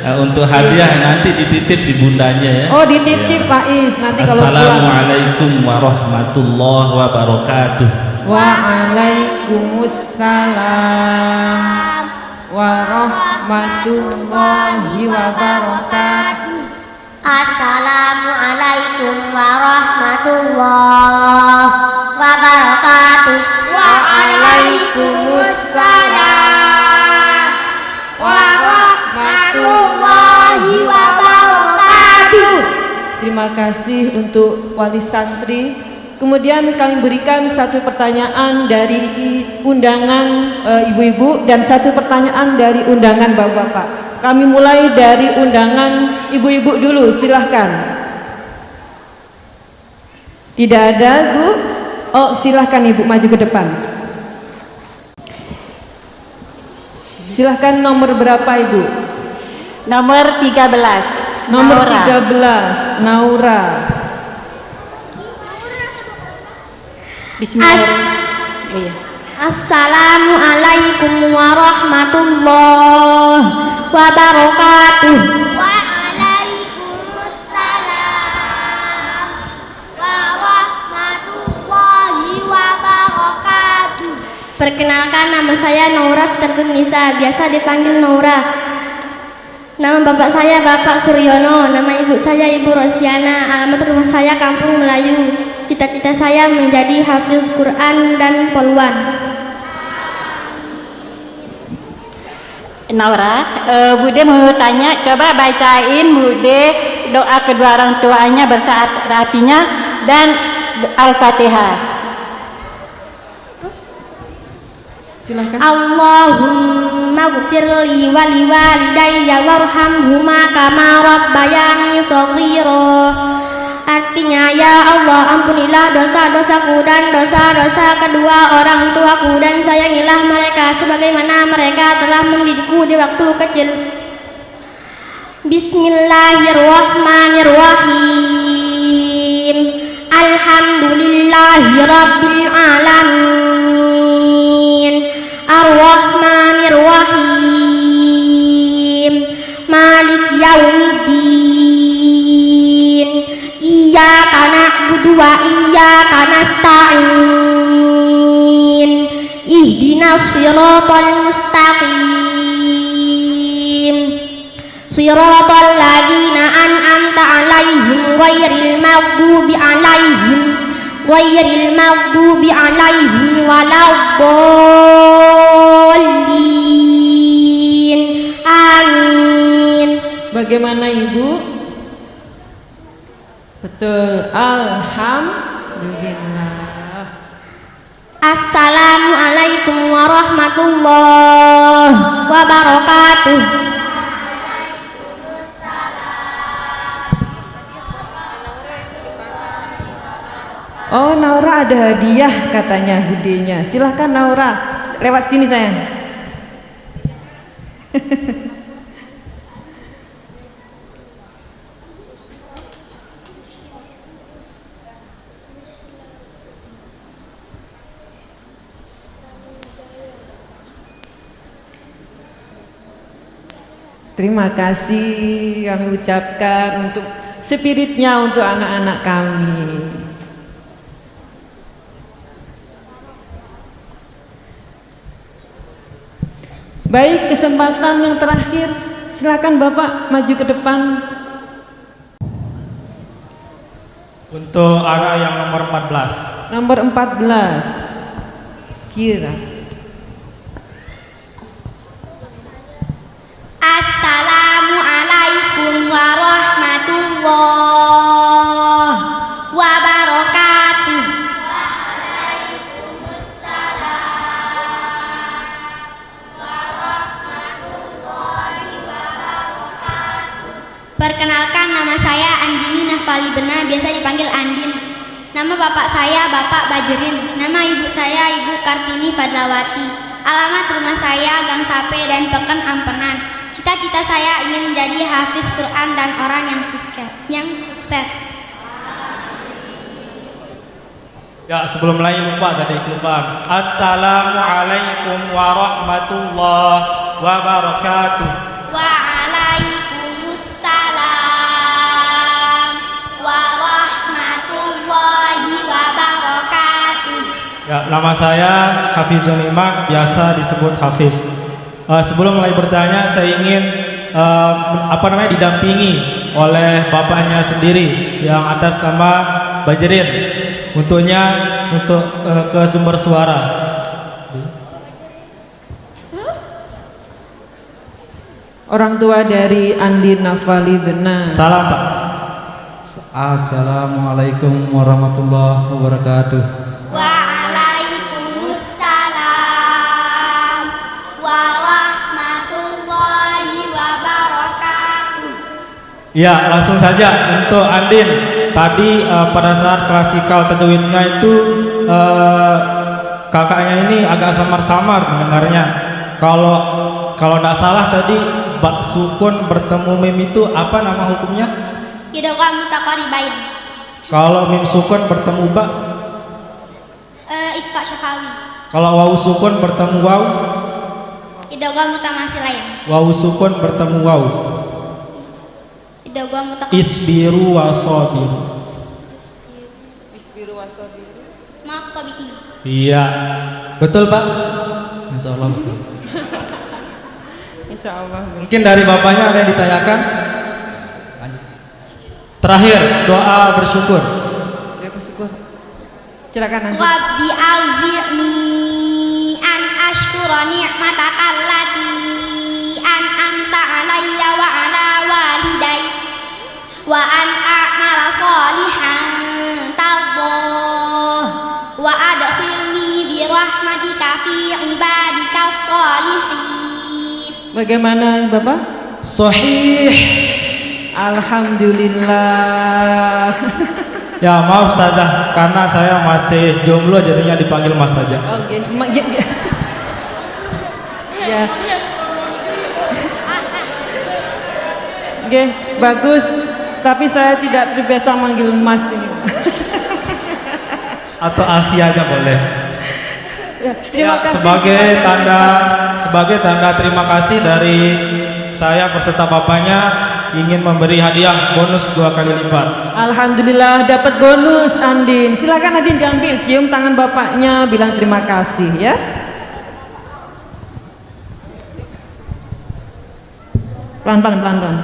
Untuk hadiah nanti dititip di bundanya ya. Oh, dititip ya. Faiz nanti kalau Assalamualaikum warahmatullahi wabarakatuh. Waalaikumsalam warahmatullahi wabarakatuh. Assalamualaikum warahmatullahi wabarakatuh. Waalaikumsalam warahmatullahi wabarakatuh. Terima kasih untuk wali santri. Kemudian kami berikan satu pertanyaan dari undangan ibu-ibu dan satu pertanyaan dari undangan bapak-bapak. Kami mulai dari undangan ibu-ibu dulu, silahkan. Tidak ada, Bu? Oh, silahkan Ibu maju ke depan. Silahkan, nomor berapa Ibu? Nomor 13. Nomor Naura. 13, Naura. Bismillah. Assalamualaikum warahmatullahi wabarakatuh. Waalaikumsalam warahmatullahi wabarakatuh. Perkenalkan, nama saya Naura Fitratul Nisa, biasa dipanggil Naura. Nama bapak saya Bapak Suryono, nama ibu saya Ibu Rosiana, alamat rumah saya Kampung Melayu. Cita-cita saya menjadi hafiz Quran dan poluan. Naura, Bude mau tanya, coba bacain Bude doa kedua orang tuanya bersaat artinya dan Al-Fatihah. Silakan. Allahumma ghfirli wa liwalidayya warhamhuma kama rabbayani shaghira. Artinya, ya Allah, ampunilah dosa-dosaku dan dosa-dosa kedua orang tuaku, dan sayangilah mereka sebagaimana mereka telah mendidikku di waktu kecil. Bismillahirrahmanirrahim. Alhamdulillahi rabbil alamin. Ar-Rahmanir-Rahim. Malik yaumiddin. Iyyaka na'budu wa iyyaka nasta'in. Ihdinas siratal mustaqim. Siratal ladzina an'amta 'alaihim ghairil maghdubi 'alaihim waladdallin. Amin. Bagaimana Ibu? Betul, alhamdulillah. Assalamualaikum warahmatullahi wabarakatuh. Oh, Naura ada hadiah katanya budenya. Silahkan Naura, lewat sini sayang. Terima kasih kami ucapkan untuk spiritnya untuk anak-anak kami. Baik, kesempatan yang terakhir, silakan Bapak maju ke depan. Untuk anak yang nomor 14. Nomor 14. Kira. Assalamualaikum warahmatullahi wabarakatuh. Perkenalkan, nama saya Andini Nafali Bena, biasa dipanggil Andin. Nama bapak saya Bapak Bajerin. Nama ibu saya Ibu Kartini Fadlawati. Alamat rumah saya Gang Sape dan Peken Ampenan. Cita-cita saya ingin menjadi hafiz Quran dan orang yang sukses. Ya, sebelum mulai lupa tadi kelupaan. Assalamualaikum warahmatullahi wabarakatuh. Waalaikumsalam warahmatullahi wabarakatuh. Ya, nama saya Hafizun Iman, biasa disebut Hafiz. Sebelum mulai bertanya, saya ingin didampingi oleh bapaknya sendiri yang atas nama Bajerin. Untuk ke sumber suara. Orang tua dari Andin Nafali Bena. Salam, Pak. Assalamualaikum warahmatullahi wabarakatuh. Waalaikumsalam warahmatullahi wabarakatuh. Ya, langsung saja untuk Andin. Tadi pada saat klasikal tajwidnya itu kakaknya ini agak samar-samar mendengarnya. Kalau tidak salah tadi bak sukun bertemu mim itu apa nama hukumnya? Idgham mutaqaribain. Kalau mim sukun bertemu ba? Ikhfa syafawi. Kalau wawu sukun bertemu waw? Idgham mutamasilain. Wawu sukun bertemu waw. Idgham mutaqaribain. Isbiru wasabiru. Mat tabi'i. Iya, betul Pak. Insya Allah betul. Insya Allah. Mungkin dari bapaknya ada yang ditanyakan. Terakhir doa bersyukur. Doa bersyukur. Silakan Andin. Rabbi auzi'ni an ashkura ni'mataka allati an'amta alayya wa ala walidayya wa an a'mala shalihan tardah wa adkhilni bi rahmatika fi ibadika sholihin. Bagaimana Bapak? Sahih. Alhamdulillah. Ya maaf saja karena saya masih jomblo jadinya dipanggil Mas saja. Oke, ya. Oke, bagus. Tapi saya tidak terbiasa manggil Mas ini. Atau Alfi aja boleh. Ya, terima kasih. Sebagai tanda terima kasih dari saya beserta bapaknya ingin memberi hadiah bonus 2 kali lipat. Alhamdulillah dapat bonus Andin. Silakan Andin diambil, cium tangan bapaknya, bilang terima kasih ya. Pelan-pelan.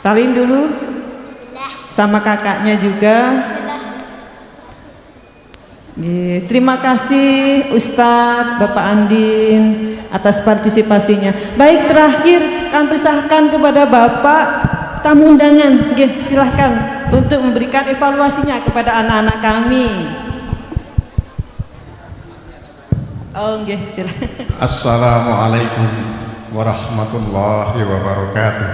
Salim dulu. Sama kakaknya juga. Terima kasih Ustadz Bapak Andin atas partisipasinya. Baik, terakhir kami persilahkan kepada Bapak tamu undangan. Silahkan untuk memberikan evaluasinya kepada anak-anak kami. Silahkan. Assalamualaikum warahmatullahi wabarakatuh.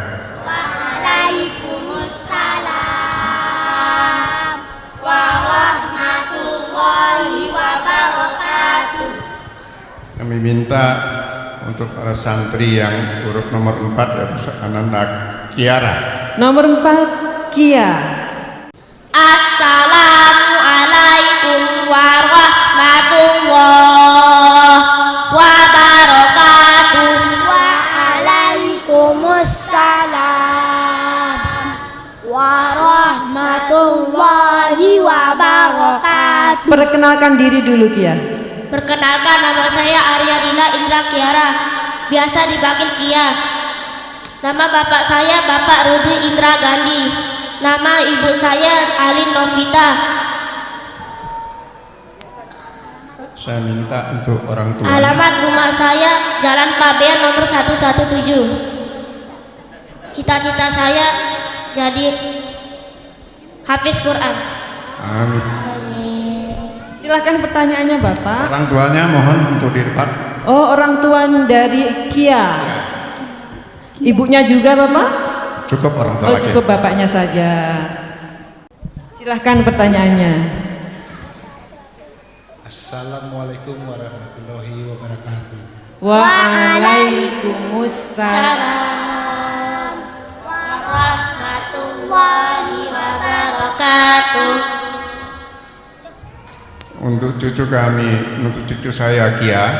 Waalaikumsalam warahmatullahi wabarakatuh. Kami minta untuk para santri yang huruf nomor 4 ya Ananda Kiara. Nomor 4 Kia. Assalamualaikum warahmatullahi wabarakatuh. Waalaikumsalam warahmatullahi wabarakatuh. Perkenalkan diri dulu Kia. Perkenalkan, nama saya Arya Dila Indra Kiara, biasa dipanggil Kia. Nama bapak saya Bapak Rudi Indra Gandhi. Nama ibu saya Alin Novita. Saya minta untuk orang tua. Alamat rumah saya Jalan Pabean nomor 117. Cita-cita saya jadi hafiz Quran. Amin. Silahkan pertanyaannya Bapak. Orang tuanya mohon untuk di depan. Oh, orang tua dari Kia. Ibunya juga Bapak? Cukup orang tua Oh, lagi. cukup bapaknya saja. Silahkan pertanyaannya. Assalamualaikum warahmatullahi wabarakatuh. Waalaikumsalam warahmatullahi wabarakatuh. Untuk cucu kami, untuk cucu saya Kia,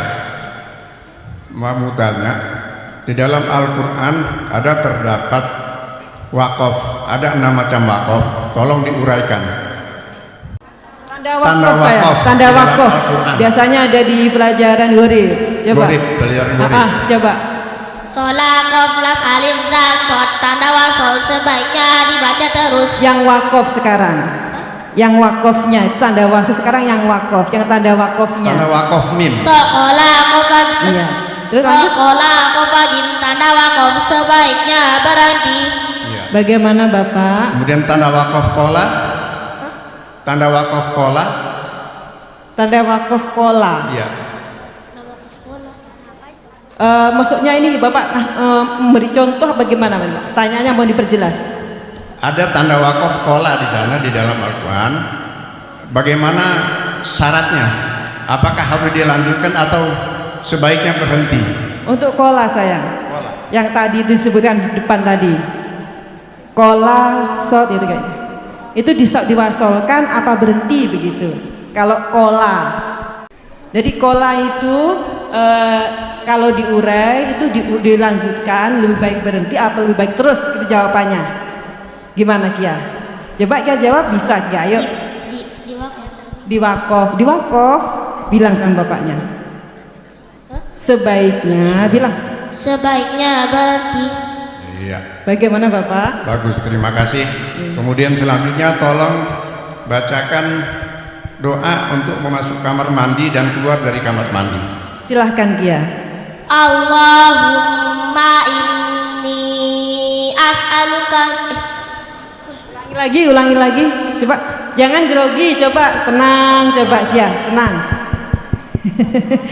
mau tanya, di dalam Al-Quran ada terdapat wakaf, ada 6 macam wakaf, tolong diuraikan. Tanda wakaf. Tanda wakaf. Biasanya ada di pelajaran Gurib. Coba. Pelajaran Gurib. Coba. Sholat qaf lam alif za shad tanda wasol sebaiknya dibaca terus. Yang wakaf sekarang. Yang wakafnya tanda wakaf sekarang yang wakaf, yang tanda wakafnya. Tanda wakaf mim. Tokola qaf. Iya. Terus lanjut. Tokola qaf tanda wakaf sebaiknya berhenti. Iya. Bagaimana Bapak? Kemudian tanda wakaf kola. Tanda wakaf kola. Tanda wakaf kola. Iya. Maksudnya ini Bapak memberi contoh bagaimana Bapak? Tanyanya mau diperjelas. Ada tanda wakaf kola di sana di dalam Al-Quran. Bagaimana syaratnya? Apakah harus dilanjutkan atau sebaiknya berhenti? Untuk kola sayang. Kola. Yang tadi disebutkan di depan tadi. Kola shot itu kayaknya. Itu diwasolkan apa berhenti begitu? Kalau kola. Jadi kola itu kalau diurai itu dilanjutkan lebih baik berhenti apa lebih baik terus? Itu jawabannya. Gimana Kia? Coba Kia jawab, bisa Kia? Ayo. Di wakaf. Bilang sama bapaknya. Sebaiknya bilang. Sebaiknya berhenti. Iya. Bagaimana Bapak? Bagus, terima kasih. Kemudian selanjutnya tolong bacakan doa untuk memasuk kamar mandi dan keluar dari kamar mandi. Silahkan Kia. Allahumma inni as'aluka. Ulangi lagi. Coba jangan grogi, coba tenang, coba Kia, tenang.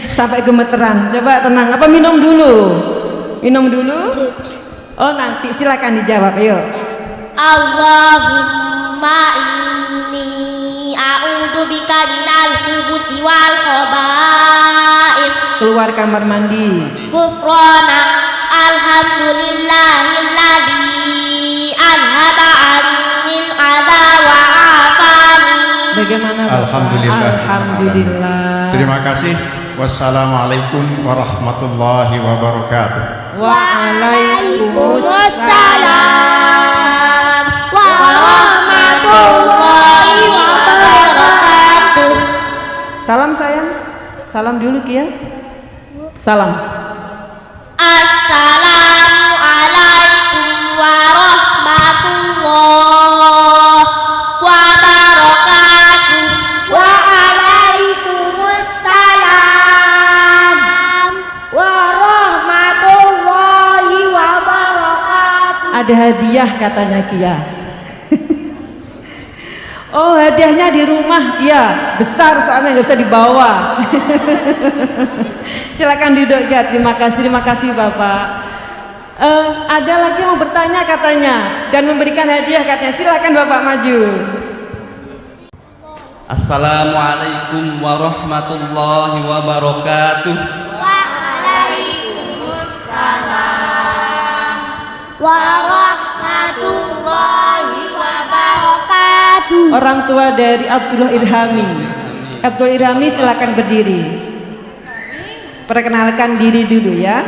Sampai gemeteran. Coba tenang. Apa minum dulu? Minum dulu? Oh, nanti silakan dijawab. Ayo. Allahumma inni a'udzubika minal khubuthi wal khaba'ith. Keluar kamar mandi. Ghufrana alhamdulillahilladzi anhaba 'annil adha wa 'afani. Bagaimana Bapak? Alhamdulillah. Terima kasih. Wassalamualaikum warahmatullahi wabarakatuh. Waalaikumsalam warahmatullahi wabarakatuh. Salam sayang. Salam dulu Kia. Salam. Assalamualaikum warahmatullahi wabarakatuh. Waalaikumsalam warahmatullahi wabarakatuh. Ada hadiah katanya Kia. Oh, hadiahnya di rumah. Iya, besar soalnya nggak bisa dibawa. Silakan duduk ya. Terima kasih Bapak. Ada lagi yang mau bertanya katanya dan memberikan hadiah katanya. Silakan Bapak maju. Assalamualaikum warahmatullahi wabarakatuh. Waalaikumsalam warahmatullahi wabarakatuh. Orang tua dari Abdullah Irhami. Abdul Irhami silakan berdiri. Perkenalkan diri dulu ya.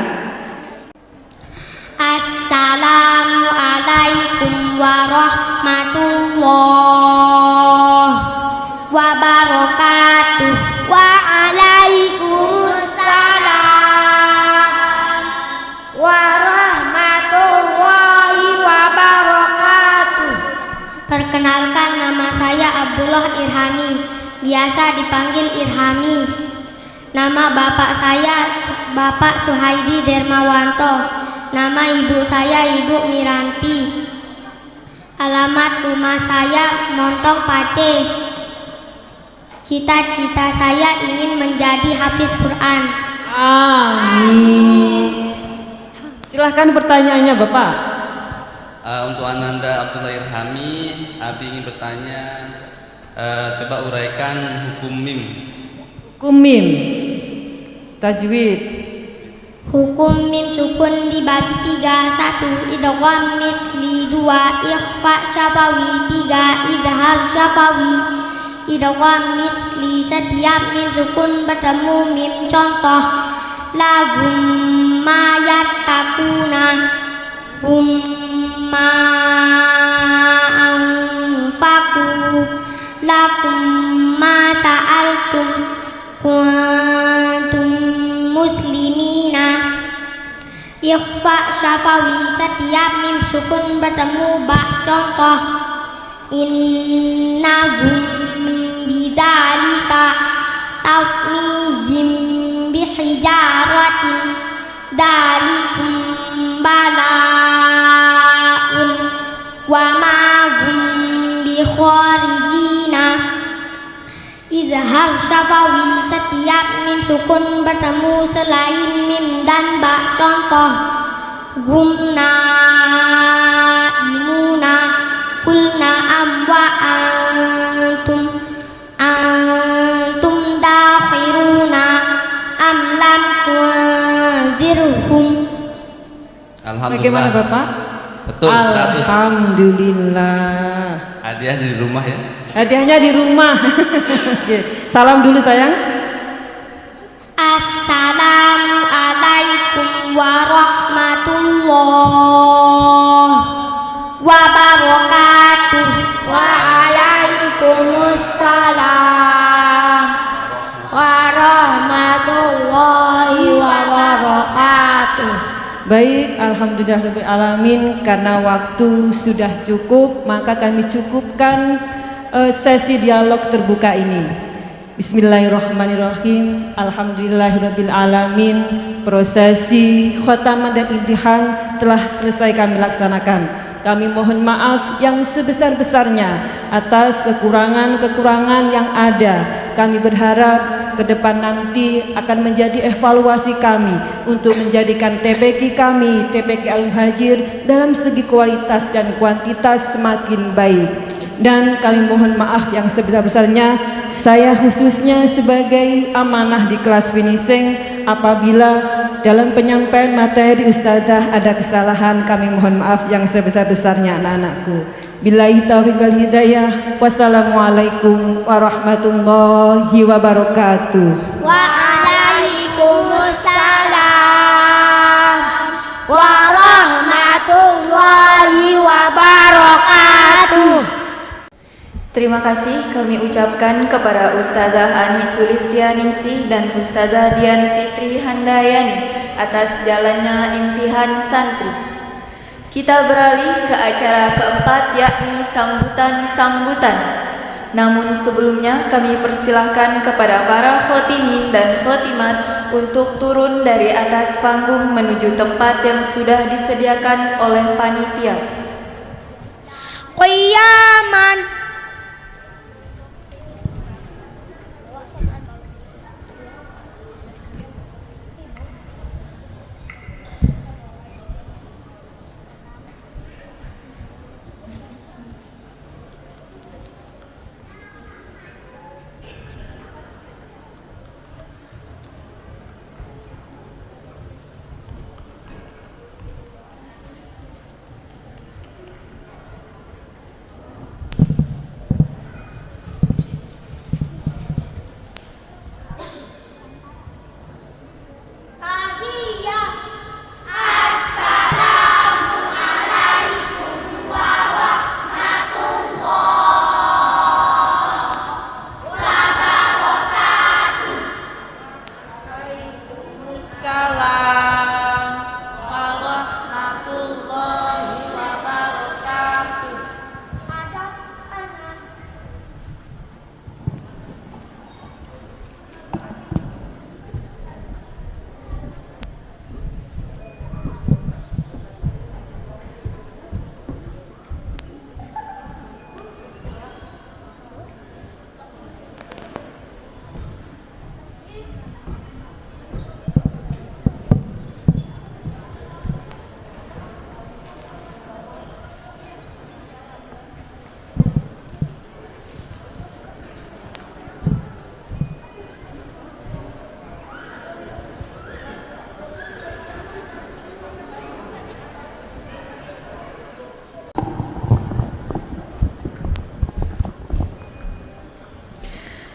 Assalamualaikum warahmatullahi wabarakatuh. Waalaikumsalam warahmatullahi wabarakatuh. Abdullah Irhami, biasa dipanggil Irhami. Nama bapak saya Bapak Suhaidi Dermawanto. Nama ibu saya Ibu Miranti. Alamat rumah saya Montong Pace. Cita-cita saya ingin menjadi hafiz Quran. Amin. Silahkan pertanyaannya Bapak. Untuk Ananda Abdullah Irhami, Abi ingin bertanya, coba uraikan hukum mim. Hukum mim, tajwid. Hukum mim sukun dibagi 3. 1. Idgham mitsli. 2. Ikhfa syafawi. 3. Izhar syafawi. Idgham mitsli, setiap mim sukun bertemu mim contoh. Lahum ma yattaquna, hum ma anfaqu, lakum ma sa'altum, kuntum muslimina. Ikhfa syafawi, setiap mim sukun bertemu ba contoh. Innahum bidzalika tawmihim bihijaratin dalikum balaun wa ma hum bikharijina. Izhar syafawi, setiap mim sukun bertemu selain mim dan ba contoh. Gumna imuna, kulna amwa antum dakhiruna am lam tunzirhum. Alhamdulillah. Bagaimana Bapak? Betul, 100. Alhamdulillah. Hadiah di rumah ya. Hadiahnya di rumah. Oke. Salam dulu sayang. Assalamualaikum warahmatullahi wabarakatuh. Waalaikumsalam warahmatullahi wabarakatuh. Baik, alhamdulillahirabbil alamin. Karena waktu sudah cukup, maka kami cukupkan sesi dialog terbuka ini. Bismillahirrahmanirrahim. Alhamdulillahirabbil alamin. Prosesi khotamah dan imtihan telah selesai kami laksanakan. Kami mohon maaf yang sebesar-besarnya atas kekurangan-kekurangan yang ada. Kami berharap ke depan nanti akan menjadi evaluasi kami untuk menjadikan TPQ kami, TPQ Al-Muhajir, dalam segi kualitas dan kuantitas semakin baik. Dan kami mohon maaf yang sebesar-besarnya, saya khususnya sebagai amanah di kelas finishing, apabila dalam penyampaian materi ustazah ada kesalahan, kami mohon maaf yang sebesar-besarnya anak-anakku. Billahi taufiq wal hidayah. Wassalamualaikum warahmatullahi wabarakatuh. Waalaikumsalam warahmatullahi wabarakatuh. Terima kasih kami ucapkan kepada Ustazah Ani Sulistianingsih dan Ustazah Dian Fitri Handayani atas jalannya imtihan santri. Kita beralih ke acara keempat, yakni sambutan-sambutan. Namun sebelumnya kami persilahkan kepada para khotimin dan khotimat untuk turun dari atas panggung menuju tempat yang sudah disediakan oleh panitia. Qiyaman.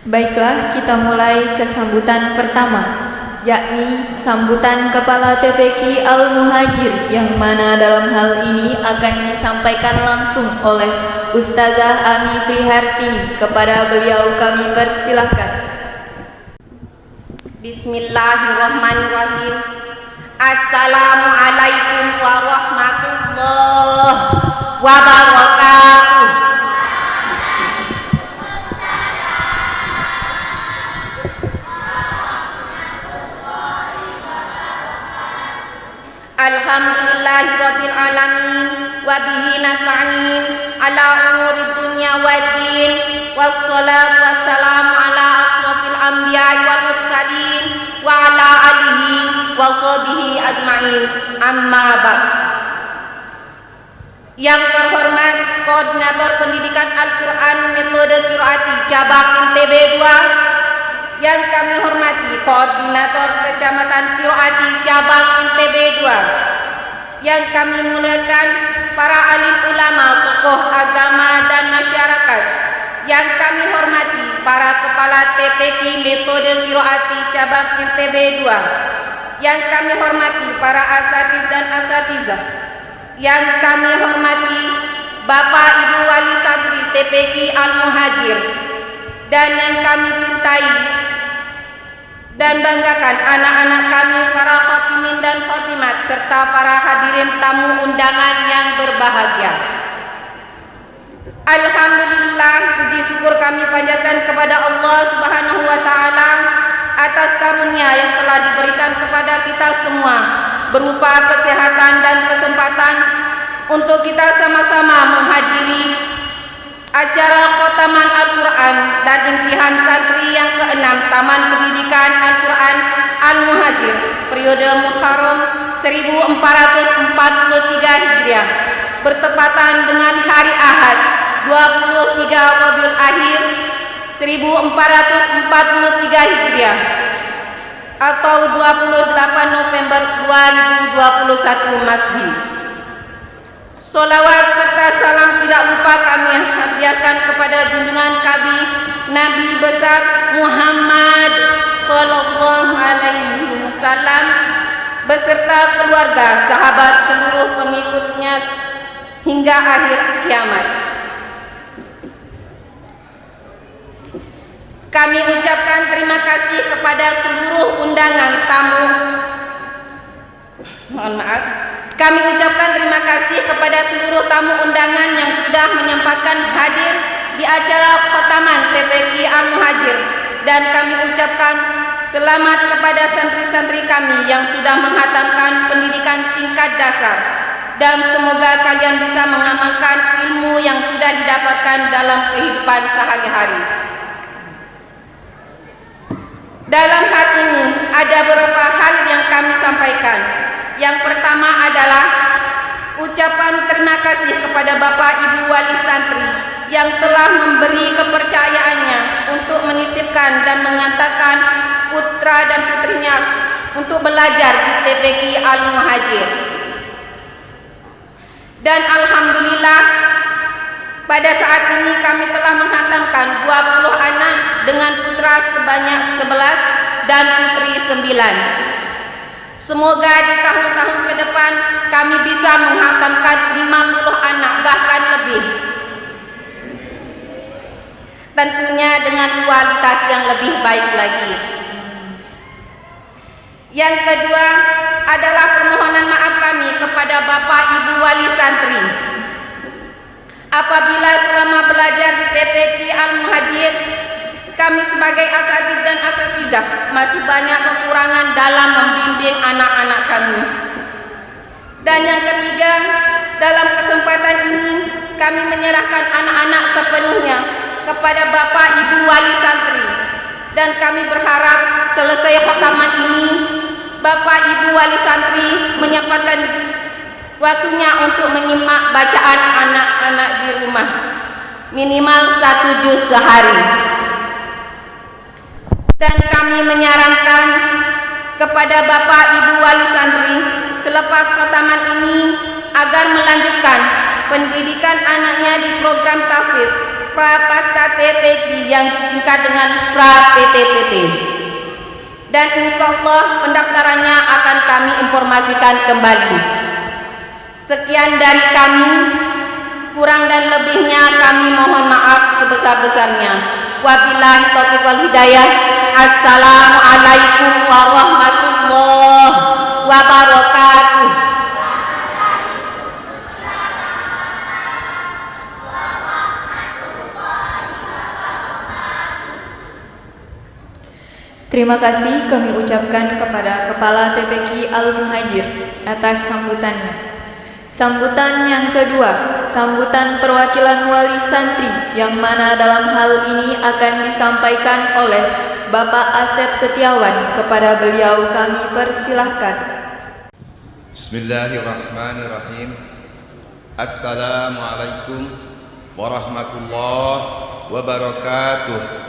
Baiklah, kita mulai ke sambutan pertama, yakni sambutan Kepala TPQ Al-Muhajir, yang mana dalam hal ini akan disampaikan langsung oleh Ustazah Ami Prihartini. Kepada beliau kami persilahkan. Bismillahirrahmanirrahim. Assalamualaikum warahmatullahi wabarakatuh. Alhamdulillahirabbil alamin wa bihi nasta'in ala umuri dunya waddin wassalatu wassalamu ala asrofil anbiya'i wal mursalin wa ala alihi wa sahbihi ajma'in, amma ba'd. Yang terhormat Koordinator Pendidikan Al-Quran Metode Qiraati Cabang NTB 2, yang kami hormati Koordinator Kecamatan Qiraati Cabang NTB 2, yang kami muliakan para alim ulama, tokoh agama dan masyarakat, yang kami hormati para kepala TPQ Metode Qiraati Cabang NTB 2, yang kami hormati para asatidz dan asatizah, yang kami hormati Bapak Ibu Wali Santri TPQ Al-Muhajir, dan yang kami cintai dan banggakan anak-anak kami para khatimin dan khatimat, serta para hadirin tamu undangan yang berbahagia. Alhamdulillah, puji syukur kami panjatkan kepada Allah Subhanahu wa taala atas karunia yang telah diberikan kepada kita semua, berupa kesehatan dan kesempatan untuk kita sama-sama menghadiri acara khotaman Al-Quran dan imtihan santri yang ke-6 Taman Pendidikan Al-Quran Al-Muhajir periode Muharram 1443 Hijriah, bertepatan dengan hari Ahad 23 Rabiul Akhir 1443 Hijriah atau 28 November 2021 Masehi. Solawat serta salam tidak lupa kami hadiahkan kepada junjungan kami Nabi besar Muhammad Sallallahu Alaihi Wasallam beserta keluarga, sahabat, seluruh pengikutnya hingga akhir kiamat. Kami ucapkan terima kasih kepada seluruh undangan tamu. Kami ucapkan terima kasih kepada seluruh tamu undangan yang sudah menyempatkan hadir di acara khotaman TPQ Al-Muhajir, dan kami ucapkan selamat kepada santri-santri kami yang sudah menghatamkan pendidikan tingkat dasar, dan semoga kalian bisa mengamalkan ilmu yang sudah didapatkan dalam kehidupan sehari-hari. Dalam hal ini ada beberapa hal yang kami sampaikan. Yang pertama adalah ucapan terima kasih kepada Bapak Ibu Wali Santri yang telah memberi kepercayaannya untuk menitipkan dan mengantarkan putra dan putrinya untuk belajar di TPQ Al-Muhajir. Dan alhamdulillah, pada saat ini kami telah menghantamkan 20 anak dengan putra sebanyak 11 dan putri 9. Semoga di tahun-tahun ke depan kami bisa menghantamkan 50 anak bahkan lebih, tentunya dengan kualitas yang lebih baik lagi. Yang kedua adalah permohonan maaf kami kepada Bapak Ibu Wali Santri apabila selama belajar di TPQ Al-Muhajir kami sebagai asatidz dan asatizah masih banyak kekurangan dalam membimbing anak-anak kami. Dan yang ketiga, dalam kesempatan ini kami menyerahkan anak-anak sepenuhnya kepada Bapak Ibu Wali Santri, dan kami berharap selesai khotaman ini Bapak Ibu Wali Santri menyempatkan waktunya untuk menyimak bacaan anak-anak di rumah minimal 1 juz sehari. Dan kami menyarankan kepada Bapak Ibu Wali Santri selepas khotaman ini agar melanjutkan pendidikan anaknya di program tahfiz Prapaskah TPQ yang disingkat dengan Pra-PTPT. Dan insya Allah pendaftarannya akan kami informasikan kembali. Sekian dari kami, kurang dan lebihnya kami mohon maaf sebesar-besarnya. Wabillahi taufiq wal hidayah. Assalamualaikum warahmatullahi wabarakatuh. Terima kasih kami ucapkan kepada Kepala TPQ Al-Muhajir atas sambutannya. Sambutan yang kedua, sambutan perwakilan wali santri yang mana dalam hal ini akan disampaikan oleh Bapak Asep Setiawan. Kepada beliau kami persilahkan. Bismillahirrahmanirrahim. Assalamualaikum warahmatullahi wabarakatuh.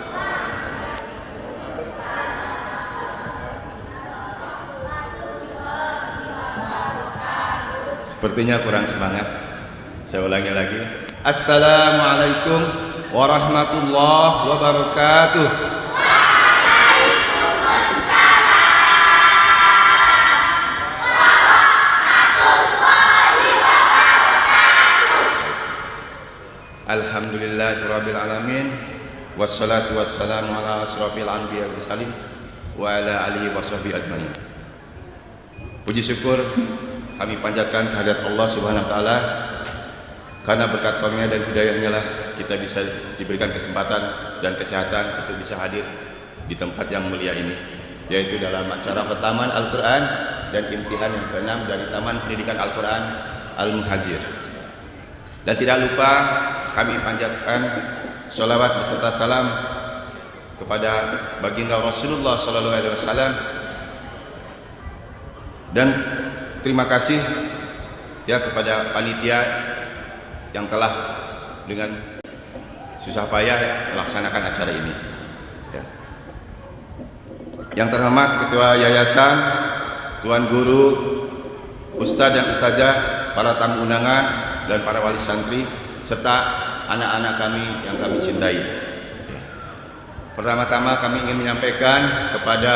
Sepertinya kurang semangat. Saya ulangi lagi. Assalamualaikum warahmatullahi wabarakatuh. Alhamdulillahirabbil alamin wassalatu wassalamu ala asrofil anbiya wal mursalin wa ala alihi washabbihi ajmain. Puji syukur kami panjatkan kehadirat Allah Subhanahu wa taala, karena berkat karunia dan hidayahnya lah kita bisa diberikan kesempatan dan kesehatan untuk bisa hadir di tempat yang mulia ini, yaitu dalam acara khataman Al-Qur'an dan imtihan yang ke-6 dari Taman Pendidikan Al-Qur'an Al-Muhajir. Dan tidak lupa kami panjatkan sholawat beserta salam kepada baginda Rasulullah sallallahu alaihi wasallam, dan terima kasih ya kepada panitia yang telah dengan susah payah melaksanakan acara ini. Ya. Yang terhormat Ketua Yayasan, Tuan Guru, Ustadz dan Ustazah, para tamu undangan dan para wali santri serta anak-anak kami yang kami cintai. Ya. Pertama-tama kami ingin menyampaikan kepada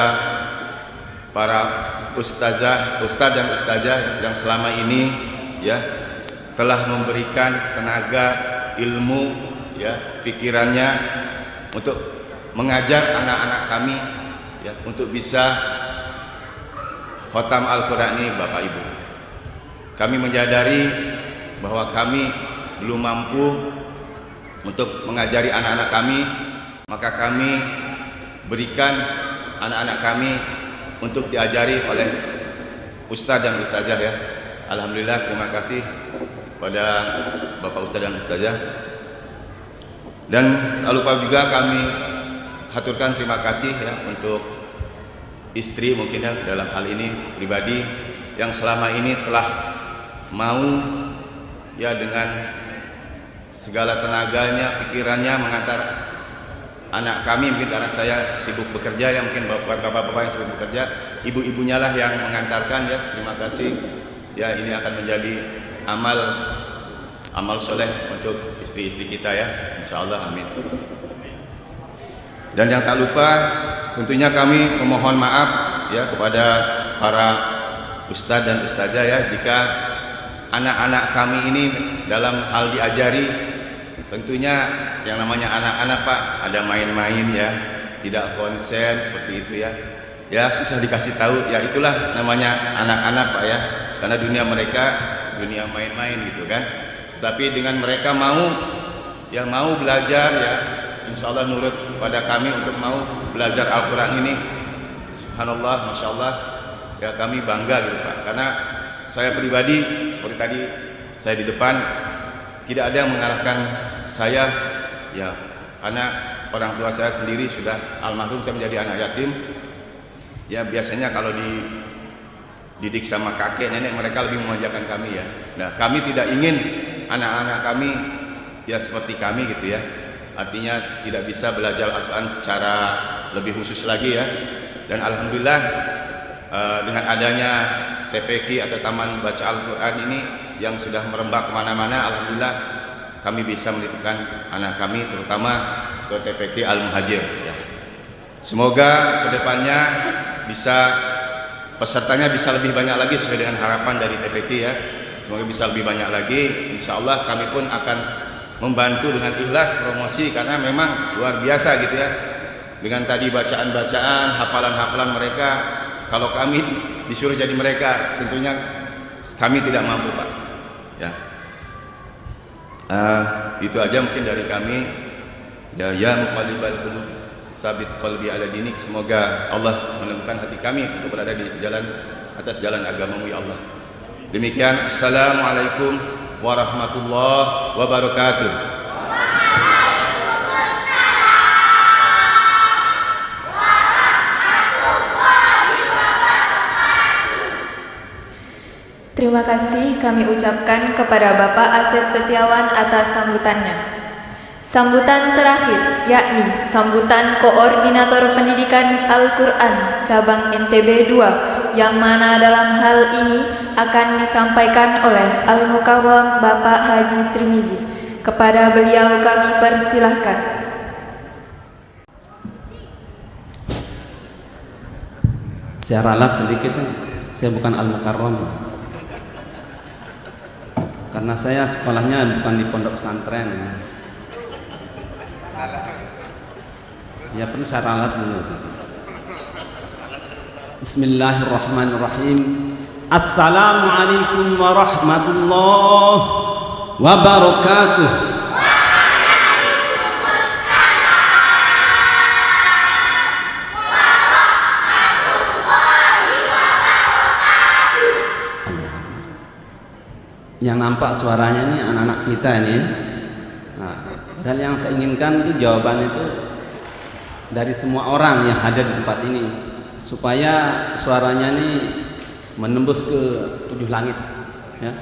para ustadz dan ustazah yang selama ini ya telah memberikan tenaga, ilmu, ya, pikirannya untuk mengajar anak-anak kami ya untuk bisa khatam Al-Qur'an ini, Bapak Ibu. Kami menyadari bahwa kami belum mampu untuk mengajari anak-anak kami, maka kami berikan anak-anak kami untuk diajari oleh ustadz dan ustazah ya. Alhamdulillah, terima kasih pada Bapak Ustadz dan Ustazah. Dan tak lupa juga kami haturkan terima kasih ya untuk istri mungkin ya dalam hal ini pribadi yang selama ini telah mau ya dengan segala tenaganya, pikirannya mengantar anak kami, mungkin karena saya sibuk bekerja ya, mungkin bapak-bapak yang sibuk bekerja, ibu-ibunya lah yang mengantarkan ya. Terima kasih ya, ini akan menjadi amal soleh untuk istri-istri kita ya, insyaallah, amin. Dan yang tak lupa tentunya kami memohon maaf ya kepada para ustadz dan ustazah ya jika anak-anak kami ini dalam hal diajari, tentunya yang namanya anak-anak Pak ada main-main ya, tidak konsen seperti itu ya. Ya susah dikasih tahu ya, itulah namanya anak-anak Pak ya, karena dunia mereka dunia main-main gitu kan. Tapi dengan mereka mau belajar ya, insya Allah nurut pada kami untuk mau belajar Al-Quran ini. Subhanallah, Masya Allah ya, kami bangga gitu Pak, karena saya pribadi seperti tadi saya di depan tidak ada yang mengarahkan saya ya, karena orang tua saya sendiri sudah almarhum, saya menjadi anak yatim ya. Biasanya kalau dididik sama kakek nenek, mereka lebih memanjakan kami ya. Nah, kami tidak ingin anak-anak kami ya seperti kami gitu ya, artinya tidak bisa belajar Al-Quran secara lebih khusus lagi ya. Dan alhamdulillah dengan adanya TPQ atau Taman Baca Al-Quran ini yang sudah merembak kemana-mana, alhamdulillah kami bisa menitipkan anak kami terutama ke TPQ Al-Muhajir ya. Semoga kedepannya bisa pesertanya bisa lebih banyak lagi sesuai dengan harapan dari TPQ ya. Semoga bisa lebih banyak lagi. Insya Allah kami pun akan membantu dengan ikhlas promosi, karena memang luar biasa gitu ya. Dengan tadi bacaan-bacaan, hafalan-hafalan mereka, kalau kami disuruh jadi mereka, tentunya kami tidak mampu Pak. Ya, itu aja mungkin dari kami. Ya muqallibal qulub, sabit qalbi ala dinik. Semoga Allah meneguhkan hati kami untuk berada di jalan atas jalan agama-Mu ya Allah. Demikian, assalamualaikum warahmatullahi wabarakatuh. Terima kasih kami ucapkan kepada Bapak Asep Setiawan atas sambutannya. Sambutan terakhir yakni sambutan Koordinator Pendidikan Al-Quran Cabang NTB 2, yang mana dalam hal ini akan disampaikan oleh Al-Mukarram Bapak Haji Trimizi. Kepada beliau kami persilahkan. Saya ralat sedikit, saya bukan Al-Mukarram, karena saya sekolahnya bukan di pondok pesantren. Ya perlu saya ralat dulu. Bismillahirrahmanirrahim. Assalamualaikum warahmatullahi wabarakatuh. Yang nampak suaranya ini anak-anak kita ini. Nah, padahal yang saya inginkan itu jawaban itu dari semua orang yang hadir di tempat ini, supaya suaranya ini menembus ke 7 langit ya.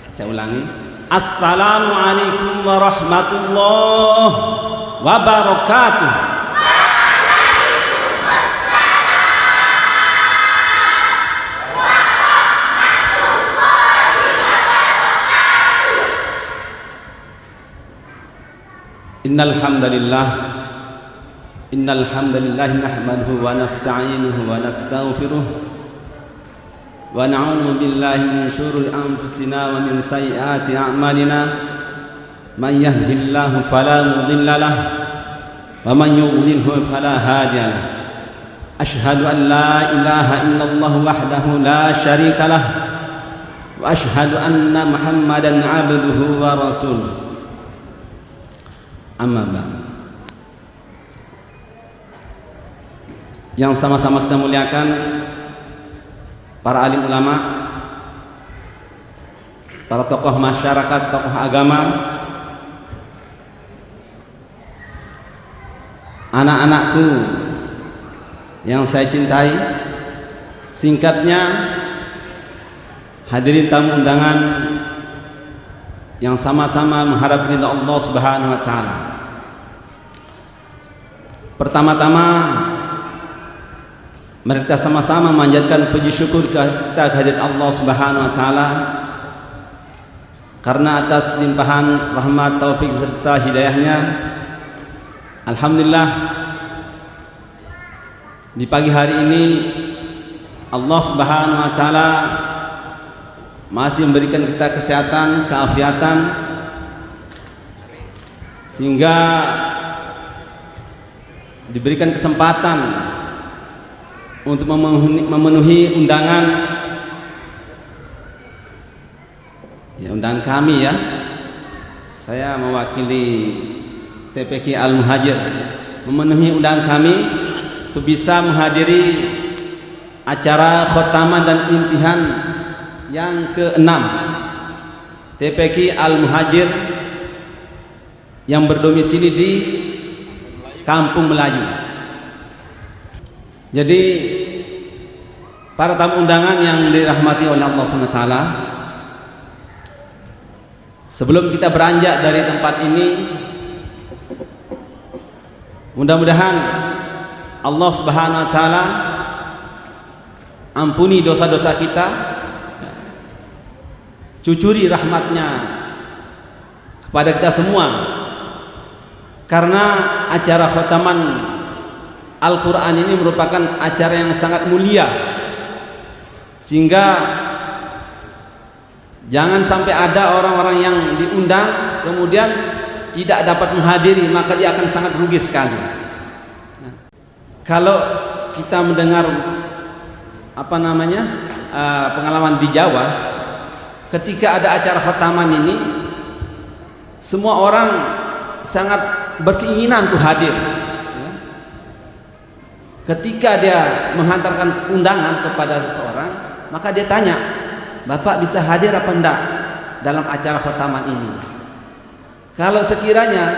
Saya ulangi. Assalamualaikum warahmatullahi wabarakatuh. Innal hamdalillah nahmaduhu wa nasta'inuhu wa nastaghfiruh wa na'udzu billahi min syururi anfusina wa min sayyiati a'malina. Man yahdihillahu fala mudilla lahu wa man yudlilhu fala hadiya lahu. Asyhadu an la ilaha illallah wahdahu la syarika lahu wa asyhadu anna Muhammadan 'abduhu wa rasuluh. Amma ba'd. Yang sama-sama kita muliakan para alim ulama, para tokoh masyarakat, tokoh agama, anak-anakku yang saya cintai. Singkatnya, hadirin tamu undangan yang sama-sama mengharap ridha Allah Subhanahu wa taala. Pertama-tama mari kita sama-sama memanjatkan puji syukur kita kehadirat Allah Subhanahu wa taala, karena atas limpahan rahmat, taufik serta hidayahnya, alhamdulillah di pagi hari ini Allah Subhanahu wa taala masih memberikan kita kesehatan, keafiatan, sehingga diberikan kesempatan untuk memenuhi undangan undangan kami ya. Saya mewakili TPQ Al-Muhajir memenuhi undangan kami untuk bisa menghadiri acara khotaman dan imtihan yang ke-6 TPQ Al-Muhajir yang berdomisili di Kampung Melayu. Jadi para tamu undangan yang dirahmati oleh Allah SWT, sebelum kita beranjak dari tempat ini, mudah-mudahan Allah Subhanahu wa taala ampuni dosa-dosa kita cucuri rahmatnya kepada kita semua, karena acara khataman Al-Quran ini merupakan acara yang sangat mulia, sehingga jangan sampai ada orang-orang yang diundang kemudian tidak dapat menghadiri, maka dia akan sangat rugi sekali. Kalau kita mendengar pengalaman di Jawa, ketika ada acara khataman ini, semua orang sangat berkeinginan untuk hadir. Ketika dia menghantarkan undangan kepada seseorang, maka dia tanya, "Bapak bisa hadir apa enggak dalam acara khataman ini?" Kalau sekiranya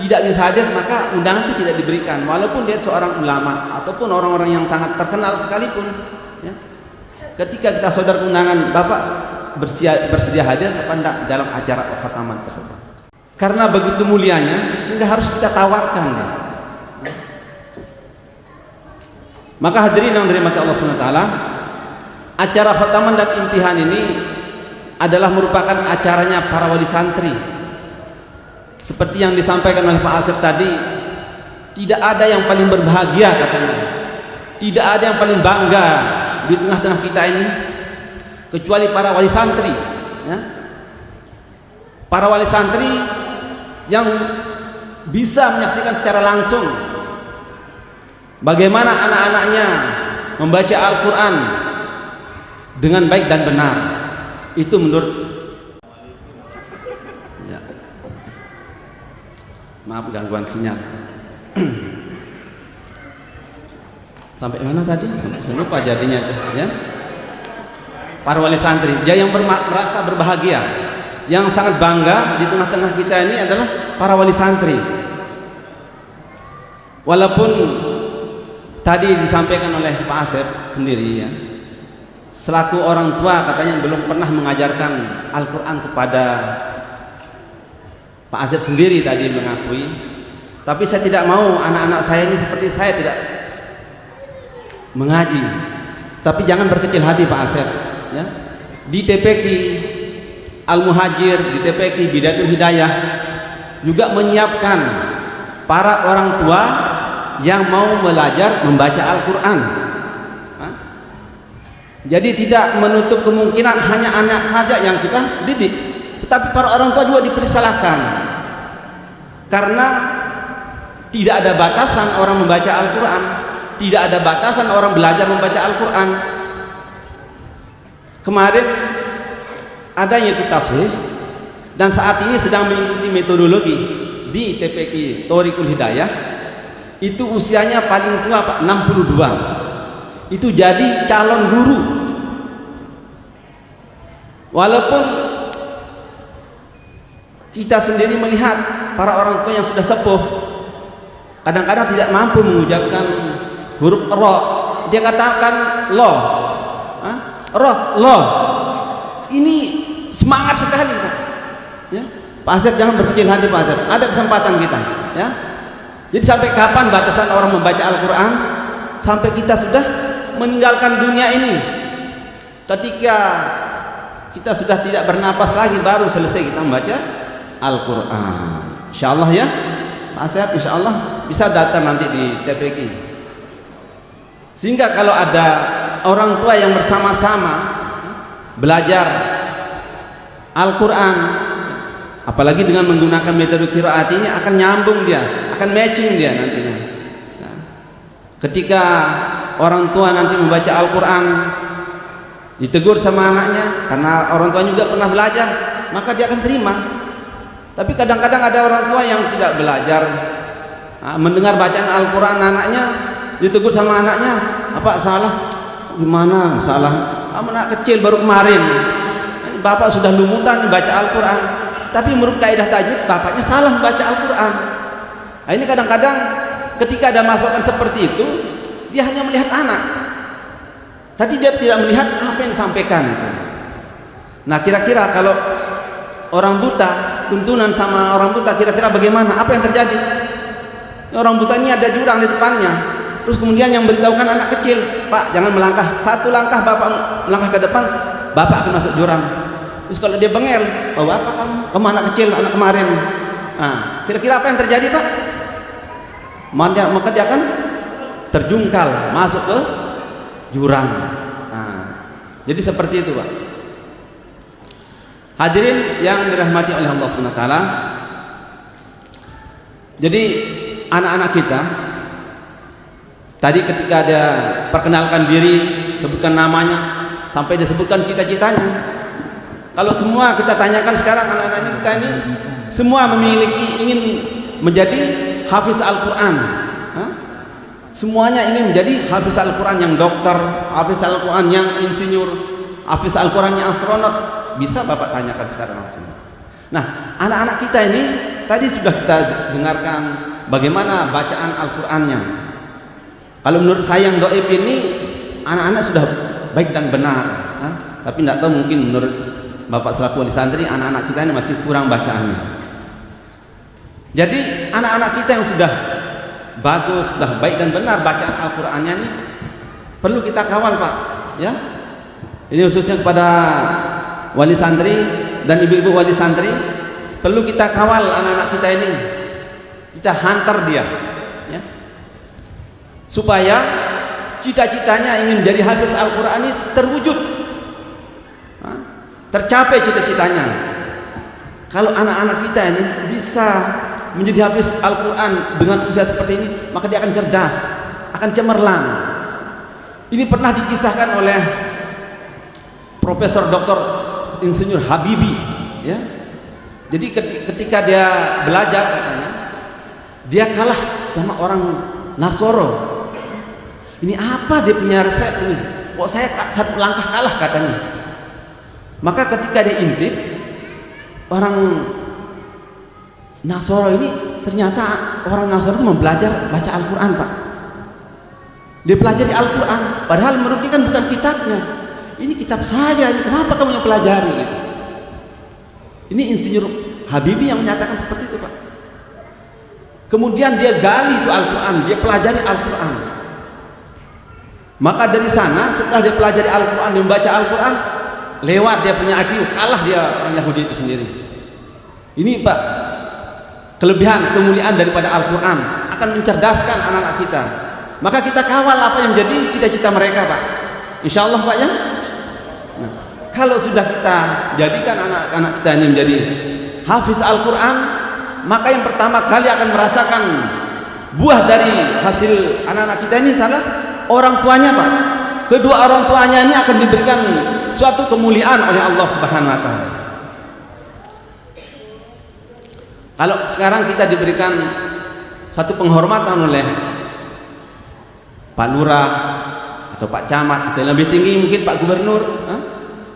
tidak bisa hadir, maka undangan itu tidak diberikan, walaupun dia seorang ulama ataupun orang-orang yang sangat terkenal sekalipun. Ya. Ketika kita saudara undangan, "Bapak bersedia hadir apa enggak dalam acara khataman tersebut?" Karena begitu mulianya, sehingga harus kita tawarkan ya. Maka hadirin yang dirahmati Allah SWT, acara khataman dan imtihan ini adalah merupakan acaranya para wali santri. Seperti yang disampaikan oleh Pak Asep tadi, tidak ada yang paling berbahagia katanya, tidak ada yang paling bangga di tengah-tengah kita ini kecuali para wali santri ya. Para wali santri yang bisa menyaksikan secara langsung bagaimana anak-anaknya membaca Al-Quran dengan baik dan benar. Itu menurut ya. Maaf gangguan sinyal. Sampai mana tadi? Sampai lupa jadinya ya. Para wali santri, dia yang merasa berbahagia, yang sangat bangga di tengah-tengah kita ini adalah para wali santri. Walaupun tadi disampaikan oleh Pak Asep sendiri ya, selaku orang tua katanya belum pernah mengajarkan Al-Quran kepada Pak Asep sendiri tadi mengakui, tapi saya tidak mau anak-anak saya ini seperti saya tidak mengaji. Tapi jangan berkecil hati Pak Asep ya. Di TPQ Al-Muhajir, di TPQ Bidayatul Hidayah juga menyiapkan para orang tua yang mau belajar membaca Al-Quran. Jadi tidak menutup kemungkinan hanya anak saja yang kita didik, tetapi para orang tua juga dipersilahkan, karena tidak ada batasan orang membaca Al-Quran, tidak ada batasan orang belajar membaca Al-Quran. Kemarin ada yang ikut tasbih dan saat ini sedang mengikuti metodologi di TPQ Thoriqul Hidayah. Itu usianya paling tua Pak, 62. Itu jadi calon guru. Walaupun kita sendiri melihat para orang tua yang sudah sepuh kadang-kadang tidak mampu mengucapkan huruf ro, dia katakan lo, lo. Ini semangat sekali Pak. Ya? Pak Asep jangan berkecil hati Pak Asep. Ada kesempatan kita, ya. Jadi sampai kapan batasan orang membaca Al-Quran? Sampai kita sudah meninggalkan dunia ini. Ketika kita sudah tidak bernapas lagi, baru selesai kita membaca Al-Quran. InsyaAllah ya Pak Asep, InsyaAllah bisa datang nanti di TPQ. Sehingga kalau ada orang tua yang bersama-sama belajar Al-Quran, apalagi dengan menggunakan metode qiraat ini, akan nyambung dia, akan matching dia nantinya. Nah, ketika orang tua nanti membaca Al-Quran, ditegur sama anaknya, karena orang tua juga pernah belajar, maka dia akan terima. Tapi kadang-kadang ada orang tua yang tidak belajar, mendengar bacaan Al-Quran anaknya, ditegur sama anaknya, "Apa salah?" "Gimana salah? Anak kecil baru kemarin, bapak sudah lumutan baca Al-Quran." Tapi menurut kaidah tajwid, bapaknya salah membaca Al-Quran. Nah, ini kadang-kadang ketika ada masukan seperti itu, dia hanya melihat anak. Tadi dia tidak melihat apa yang disampaikan itu. Nah, kira-kira kalau orang buta, tuntunan sama orang buta, kira-kira bagaimana? Apa yang terjadi? Orang buta ini ada jurang di depannya. Terus kemudian yang beritahukan anak kecil, "Pak, jangan melangkah. Satu langkah bapak melangkah ke depan, bapak akan masuk jurang." Terus kalau dia bengel, oh apa kamu anak kecil, anak kemarin. Nah, kira-kira apa yang terjadi Pak? Maka dia akan terjungkal masuk ke jurang. Nah, jadi seperti itu Pak. Hadirin yang dirahmati oleh Allah Subhanahu wa taala. Jadi anak-anak kita tadi ketika dia perkenalkan diri, sebutkan namanya, sampai disebutkan cita-citanya. Kalau semua kita tanyakan sekarang anak-anak kita ini semua ingin menjadi hafiz Al-Quran. Semuanya ingin menjadi hafiz Al-Quran, yang dokter, hafiz Al-Quran yang insinyur, hafiz Al-Quran yang astronot. Bisa Bapak tanyakan sekarang langsung. Nah, anak-anak kita ini tadi sudah kita dengarkan bagaimana bacaan Al-Qurannya. Kalau menurut saya yang doib ini anak-anak sudah baik dan benar, tapi tidak tahu mungkin menurut Bapak selaku wali santri anak-anak kita ini masih kurang bacaannya. Jadi anak-anak kita yang sudah bagus, sudah baik dan benar bacaan Al-Qurannya ini perlu kita kawal Pak, ya. Ini khususnya kepada wali santri dan ibu-ibu wali santri, perlu kita kawal anak-anak kita ini, kita hantar dia, ya, supaya cita-citanya ingin menjadi hafiz Al-Quran ini terwujud, tercapai cita-citanya. Kalau anak-anak kita ini bisa menjadi hafiz Al-Quran dengan usia seperti ini, maka dia akan cerdas, akan cemerlang. Ini pernah dikisahkan oleh Profesor Dr. Insinyur Habibie, ya. Jadi ketika dia belajar katanya, dia kalah sama orang Nasoro. Ini apa dia punya resep ini? Kok saya satu langkah kalah katanya. Maka ketika dia intip, orang Nasoro ini ternyata orang Nasoro itu mempelajari baca Al-Quran Pak. Dia pelajari Al-Quran, padahal menurut dia kan bukan kitabnya. Ini kitab saja, kenapa kamu yang pelajari? Ini Insinyur Habibie yang menyatakan seperti itu Pak. Kemudian dia gali itu Al-Quran, dia pelajari Al-Quran. Maka dari sana setelah dia pelajari Al-Quran, dia membaca Al-Quran, lewat dia punya IQ, kalah dia orang Yahudi itu sendiri. Ini Pak, kelebihan, kemuliaan daripada Al-Quran akan mencerdaskan anak-anak kita. Maka kita kawal apa yang menjadi cita-cita mereka Pak, insya Allah Pak, ya. Nah, kalau sudah kita jadikan anak-anak kita ini menjadi hafiz Al-Quran, maka yang pertama kali akan merasakan buah dari hasil anak-anak kita ini adalah orang tuanya Pak. Kedua orang tuanya ini akan diberikan suatu kemuliaan oleh Allah Subhanahu wa taala. Kalau sekarang kita diberikan satu penghormatan oleh Pak Lurah atau Pak Camat atau yang lebih tinggi mungkin Pak Gubernur,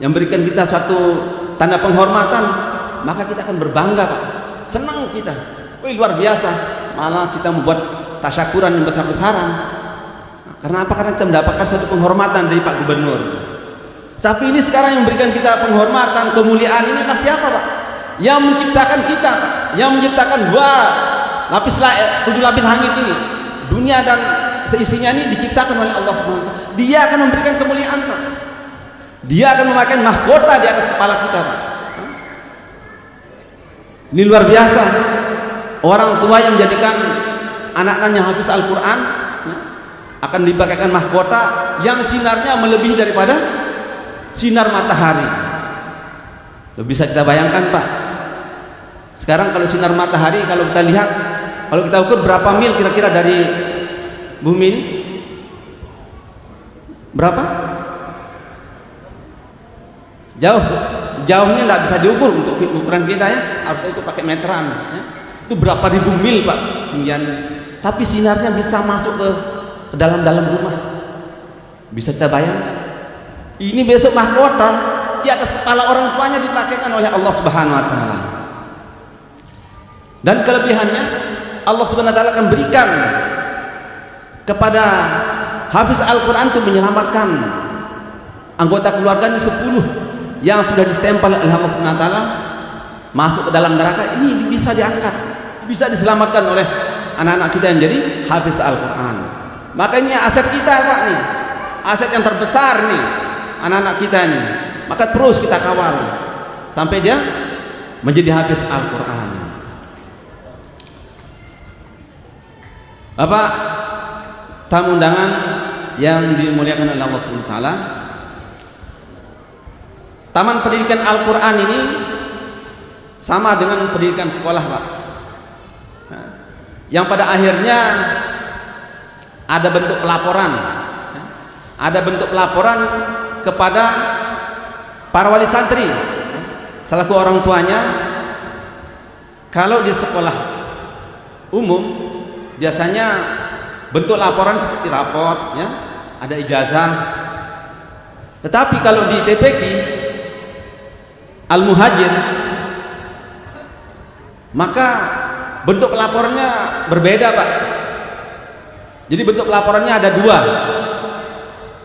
yang berikan kita suatu tanda penghormatan, maka kita akan berbangga Pak, senang kita, wih luar biasa, malah kita membuat tasyakuran yang besar-besaran. Karena apa? Karena kita mendapatkan suatu penghormatan dari Pak Gubernur. Tapi ini sekarang yang memberikan kita penghormatan, kemuliaan ini adalah siapa Pak? Yang menciptakan kita Pak, yang menciptakan 7 lapis langit ini, dunia dan seisinya ini diciptakan oleh Allah Subhanahu wa taala. Dia akan memberikan kemuliaan Pak. Dia akan memakai mahkota di atas kepala kita Pak. Ini luar biasa. Orang tua yang menjadikan anak-anaknya hafiz Al-Quran, ya, akan dipakaikan mahkota yang sinarnya melebihi daripada sinar matahari. Loh, bisa kita bayangkan Pak, sekarang kalau sinar matahari, kalau kita lihat, kalau kita ukur berapa mil kira-kira dari bumi ini? Berapa? Jauhnya tidak bisa diukur untuk ukuran kita, ya, harus itu pakai meteran, ya. Itu berapa ribu mil Pak tinggiannya, tapi sinarnya bisa masuk ke dalam rumah. Bisa kita bayangkan? Ini besok mahkota di atas kepala orang tuanya dipakaikan oleh Allah Subhanahu wa taala. Dan kelebihannya Allah Subhanahu wa taala akan berikan kepada hafiz Al-Quran itu menyelamatkan anggota keluarganya 10 yang sudah distempel oleh Allah Subhanahu wa taala masuk ke dalam neraka. Ini bisa diangkat, bisa diselamatkan oleh anak-anak kita yang menjadi hafiz Al-Quran. Makanya aset kita Pak nih, aset yang terbesar nih anak-anak kita nih. Maka terus kita kawal sampai dia menjadi hafiz Al-Quran. Bapak tamu undangan yang dimuliakan oleh Allah Subhanahu wa taala, taman pendidikan Al-Quran ini sama dengan pendidikan sekolah, Pak. Yang pada akhirnya ada bentuk pelaporan, kepada para wali santri selaku orang tuanya. Kalau di sekolah umum biasanya bentuk laporan seperti rapor, ya, ada ijazah. Tetapi kalau di TPQ Al-Muhajir, maka bentuk laporannya berbeda, Pak. Jadi bentuk laporannya ada dua.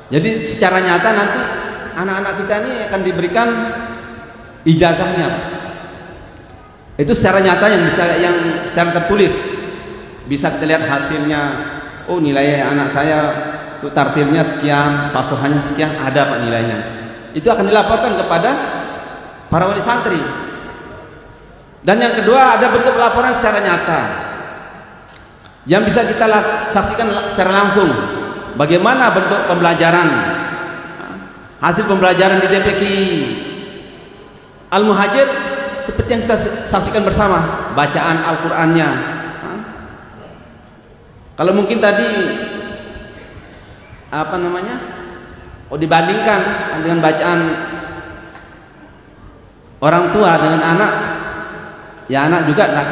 Jadi secara nyata nanti anak-anak kita ini akan diberikan ijazahnya. Itu secara nyata yang secara tertulis bisa kita lihat hasilnya. Oh, nilai anak saya itu tartilnya sekian, fasuhannya sekian, ada Pak nilainya. Itu akan dilaporkan kepada para wali santri. Dan yang kedua ada bentuk laporan secara nyata yang bisa kita saksikan secara langsung. Bagaimana bentuk pembelajaran, hasil pembelajaran di TPQ Al-Muhajir seperti yang kita saksikan bersama, bacaan Al-Qur'annya. Kalau mungkin tadi dibandingkan dengan bacaan orang tua dengan anak, ya anak juga tidak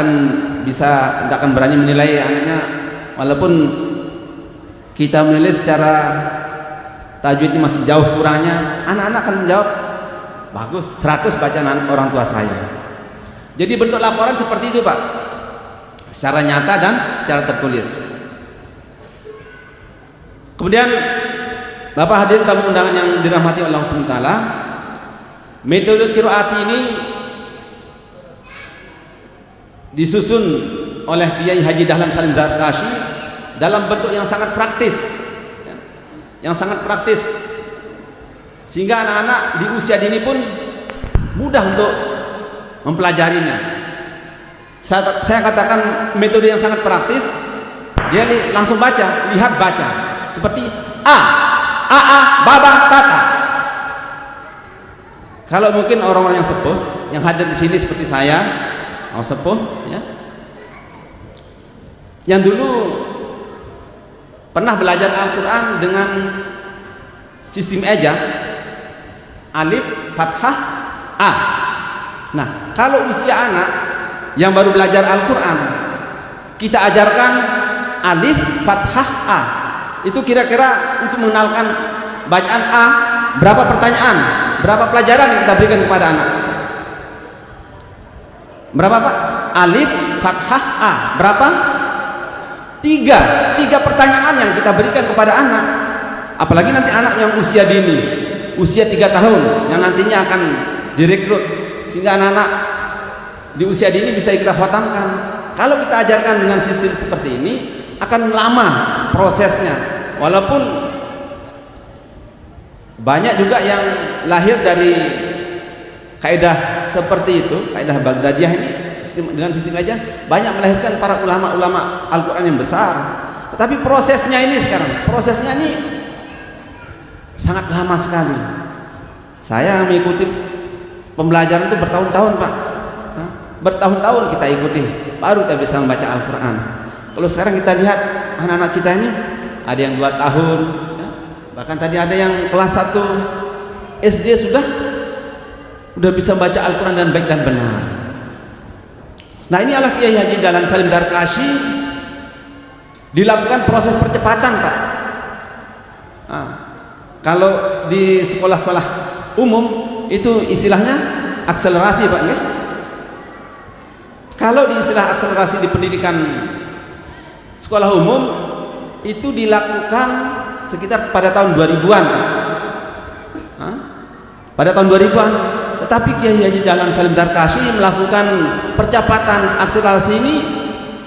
akan berani menilai anaknya, walaupun kita menilai secara tajwidnya masih jauh kurangnya, anak-anak akan menjawab bagus, 100 bacaan orang tua saya. Jadi bentuk laporan seperti itu, Pak, secara nyata dan secara tertulis. Kemudian Bapak hadirin tamu undangan yang dirahmati Allah Subhanahu wa taala, metode qiraat ini disusun oleh Kiai Haji Dahlan Salim Zarkashi dalam bentuk yang sangat praktis, sehingga anak-anak di usia dini pun mudah untuk mempelajarinya. Saya katakan metode yang sangat praktis, dia langsung baca, lihat baca, seperti a, baba, tata. Kalau mungkin orang-orang yang sepuh yang hadir di sini seperti saya, orang sepuh, ya, yang dulu pernah belajar Al-Quran dengan sistem eja, alif, fathah, a. Nah, kalau usia anak yang baru belajar Al-Quran, kita ajarkan alif, fathah, a. Itu kira-kira untuk mengenalkan bacaan a, berapa pertanyaan, berapa pelajaran yang kita berikan kepada anak? Berapa, Pak? Alif, fathah, a. Berapa? Tiga pertanyaan yang kita berikan kepada anak. Apalagi nanti anak yang usia dini, usia 3 tahun, yang nantinya akan direkrut, sehingga anak-anak di usia dini bisa kita khatamkan. Kalau kita ajarkan dengan sistem seperti ini, akan lama prosesnya. Walaupun banyak juga yang lahir dari kaidah seperti itu, kaidah Baghdadiyah ini, dengan sistem aja banyak melahirkan para ulama-ulama Al-Quran yang besar. Tetapi prosesnya ini sangat lama sekali. Saya mengikuti pembelajaran itu bertahun-tahun, Pak. Bertahun-tahun kita ikuti, baru kita bisa membaca Al-Quran. Kalau sekarang kita lihat anak-anak kita ini, ada yang 2 tahun, ya, bahkan tadi ada yang kelas 1 SD sudah bisa baca Al-Quran dengan baik dan benar. Nah, ini adalah Kiai Haji Dahlan Salim Zarkashi dilakukan proses percepatan, Pak. Kalau di sekolah-sekolah umum itu istilahnya akselerasi, Pak, ya? Kalau di istilah akselerasi di pendidikan sekolah umum itu dilakukan sekitar pada tahun 2000-an, Pak. Pada tahun 2000-an. Tetapi Kiai Haji Dahlan Salim Zarkashi melakukan percepatan akselerasi ini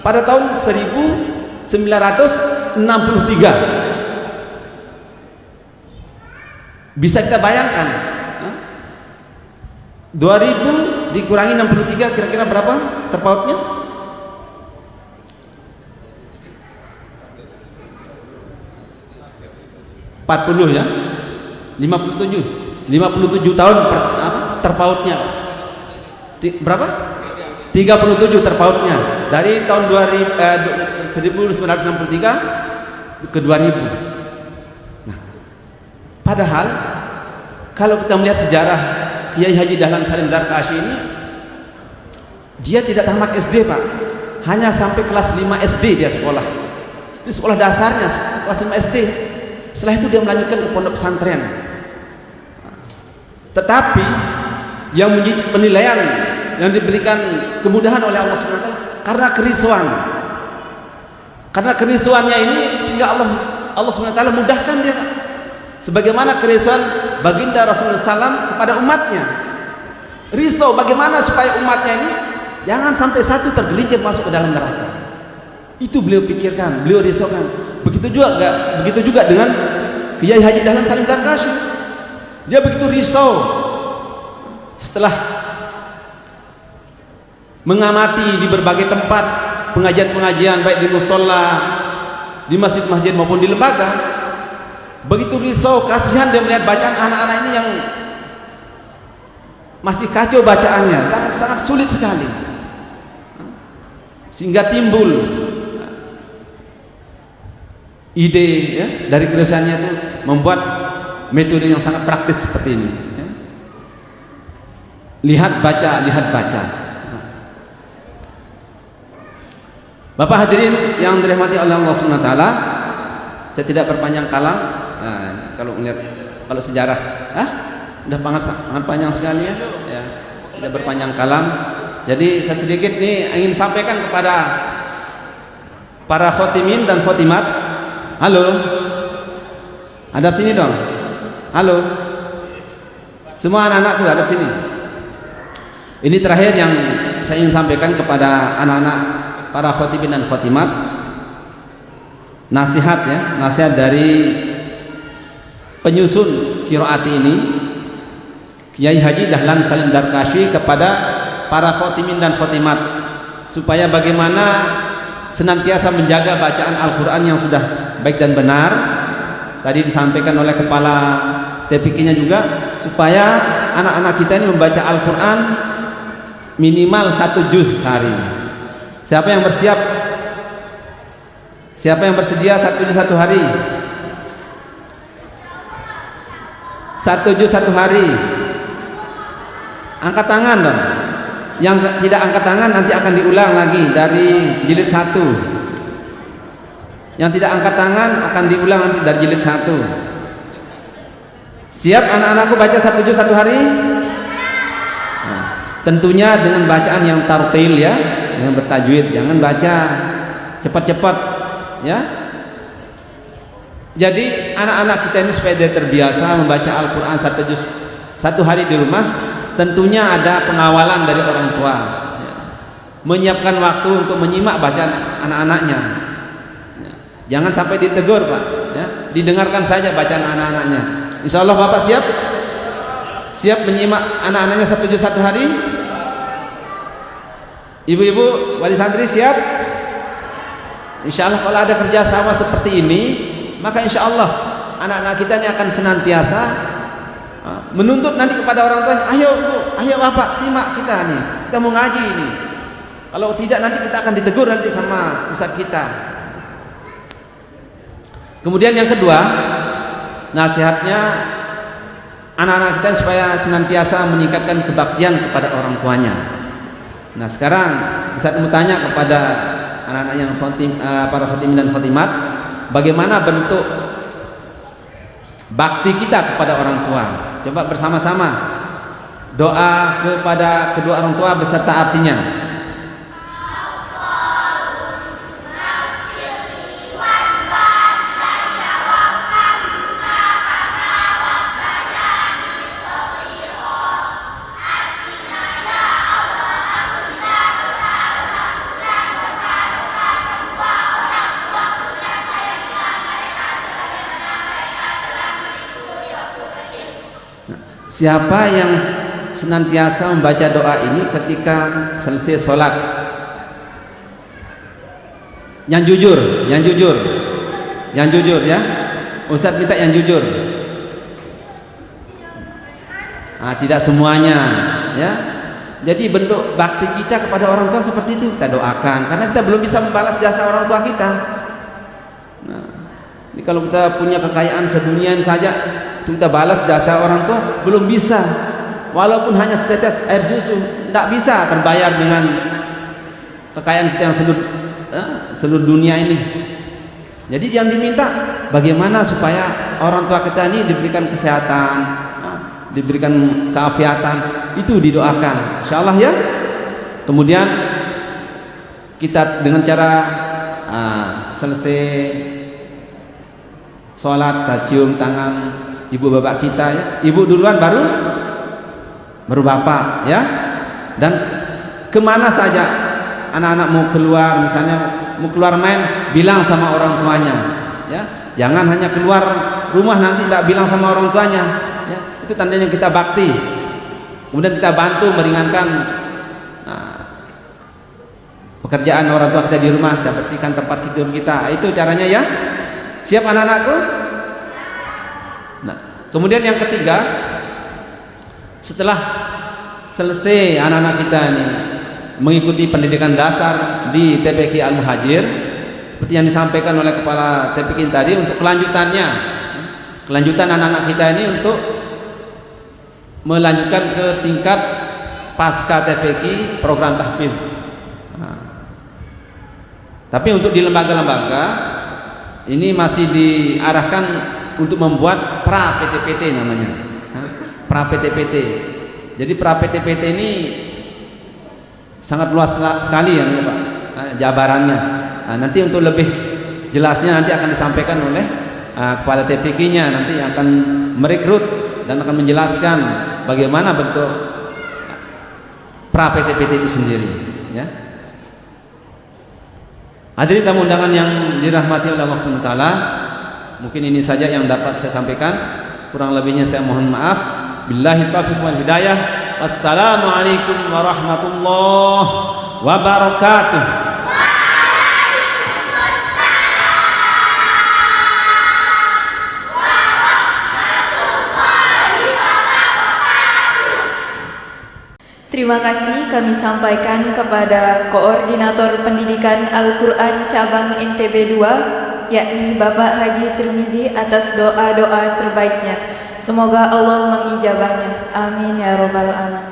pada tahun 1963. Bisa kita bayangkan, 2000 dikurangi 63 kira-kira berapa terpautnya? Rp40 ya? 57 tahun terpautnya. Berapa? 37 terpautnya dari tahun 1963 ke 2000. Nah, padahal kalau kita melihat sejarah Kiai Haji Dahlan Salim Darkashi ini, dia tidak tamat SD Pak, hanya sampai kelas 5 SD dia sekolah. Di sekolah dasarnya kelas 5 SD. Setelah itu dia melanjutkan ke pondok pesantren. Tetapi yang menjadi penilaian yang diberikan kemudahan oleh Allah SWT karena kerisauan. Karena kerisauannya ini sehingga Allah SWT mudahkan dia. Sebagaimana kerisauan baginda Rasulullah SAW kepada umatnya. Risau bagaimana supaya umatnya ini jangan sampai satu tergelincir masuk ke dalam neraka. Itu beliau pikirkan, beliau risaukan. Begitu juga dengan Kiai Haji Dahlan Salim Darkashi. Dia begitu risau setelah mengamati di berbagai tempat pengajian-pengajian baik di mushola, di masjid-masjid maupun di lembaga. Begitu risau, kasihan dia melihat bacaan anak-anak ini yang masih kacau bacaannya dan sangat sulit sekali, sehingga timbul ide ya, dari keresahannya itu membuat metode yang sangat praktis seperti ini ya. Lihat baca. Bapak hadirin yang dirahmati oleh Allah Subhanahu wa taala, saya tidak berpanjang kalam. Nah, kalau sejarah udah sangat panjang sekali ya. Tidak berpanjang kalam. Jadi saya sedikit nih ingin sampaikan kepada para khotimin dan khotimat. Halo, hadap sini dong. Halo, semua anak-anakku hadap sini. Ini terakhir yang saya ingin sampaikan kepada anak-anak para khotimin dan khotimat. Nasihat ya, nasihat dari penyusun qiraat ini, Kiai Haji Dahlan Salim Darkashi kepada para khotimin dan khotimat, supaya bagaimana senantiasa menjaga bacaan Al-Quran yang sudah baik dan benar. Tadi disampaikan oleh kepala TPK-nya juga, supaya anak-anak kita ini membaca Al-Quran minimal 1 juz sehari. Siapa yang bersiap? Siapa yang bersedia 1 juz 1 hari? 1 juz 1 hari. Angkat tangan dong. Yang tidak angkat tangan nanti akan diulang lagi dari jilid 1. Yang tidak angkat tangan akan diulang nanti dari jilid 1. Siap anak-anakku baca 1 juz 1 hari? Nah, tentunya dengan bacaan yang tartil ya, yang bertajwid, jangan baca cepat-cepat ya. Jadi anak-anak kita ini supaya dia terbiasa membaca Al-Quran 1 juz 1 hari di rumah, tentunya ada pengawalan dari orang tua ya. Menyiapkan waktu untuk menyimak bacaan anak-anaknya ya. Jangan sampai ditegur Pak ya. Didengarkan saja bacaan anak-anaknya. Insya Allah Bapak siap? Siap menyimak anak-anaknya 1 juz 1 hari? Ibu-ibu wali santri siap? Insya Allah kalau ada kerjasama seperti ini, maka insya Allah anak-anak kita ini akan senantiasa menuntut nanti kepada orang tuanya, ayo Bu, ayo Bapak simak kita nih, kita mau ngaji ini. Kalau tidak nanti kita akan ditegur nanti sama ustadz kita. Kemudian yang kedua, nasihatnya anak-anak kita supaya senantiasa meningkatkan kebaktian kepada orang tuanya. Nah sekarang ustadz mau tanya kepada anak-anak yang para khotimin dan khotimat, bagaimana bentuk bakti kita kepada orang tua? Coba bersama-sama doa kepada kedua orang tua beserta artinya. Siapa yang senantiasa membaca doa ini ketika selesai sholat? Yang jujur ya. Ustaz minta yang jujur. Tidak semuanya ya. Jadi bentuk bakti kita kepada orang tua seperti itu kita doakan, karena kita belum bisa membalas jasa orang tua kita. Ini kalau kita punya kekayaan sedunia saja, kita balas jasa orang tua belum bisa. Walaupun hanya setetes air susu, tidak bisa terbayar dengan kekayaan kita yang seluruh dunia ini. Jadi yang diminta bagaimana supaya orang tua kita ini diberikan kesehatan, diberikan keafiatan, itu didoakan insyaallah ya. Kemudian kita dengan cara selesai sholat kita cium tangan ibu bapak kita ya. Ibu duluan baru bapak ya. Dan kemana saja anak-anak mau keluar, misalnya mau keluar main, bilang sama orang tuanya ya. Jangan hanya keluar rumah nanti tidak bilang sama orang tuanya ya. Itu tandanya kita bakti. Kemudian kita bantu meringankan pekerjaan orang tua kita di rumah, kita bersihkan tempat tidur kita. Itu caranya ya. Siap anak-anakku? Nah, kemudian yang ketiga, setelah selesai anak-anak kita ini mengikuti pendidikan dasar di TPQ Al-Muhajir seperti yang disampaikan oleh kepala TPQ tadi, untuk kelanjutan anak-anak kita ini untuk melanjutkan ke tingkat pasca TPQ program tahfiz. Tapi untuk di lembaga-lembaga ini masih diarahkan untuk membuat pra PTPT namanya, pra PTPT. Jadi pra PTPT ini sangat luas sekali ya Pak jabarannya. Nanti untuk lebih jelasnya nanti akan disampaikan oleh kepala TPQ-nya, nanti akan merekrut dan akan menjelaskan bagaimana bentuk pra PTPT itu sendiri ya. Hadirin tamu undangan yang dirahmati oleh Allah SWT, mungkin ini saja yang dapat saya sampaikan, kurang lebihnya saya mohon maaf. Billahi taufiq wal hidayah. Wassalamualaikum warahmatullahi wabarakatuh. Terima kasih kami sampaikan kepada Koordinator Pendidikan Al-Quran Cabang NTB 2, yakni Bapak Haji Tirmizi, atas doa-doa terbaiknya. Semoga Allah mengijabahnya. Amin ya robbal alamin.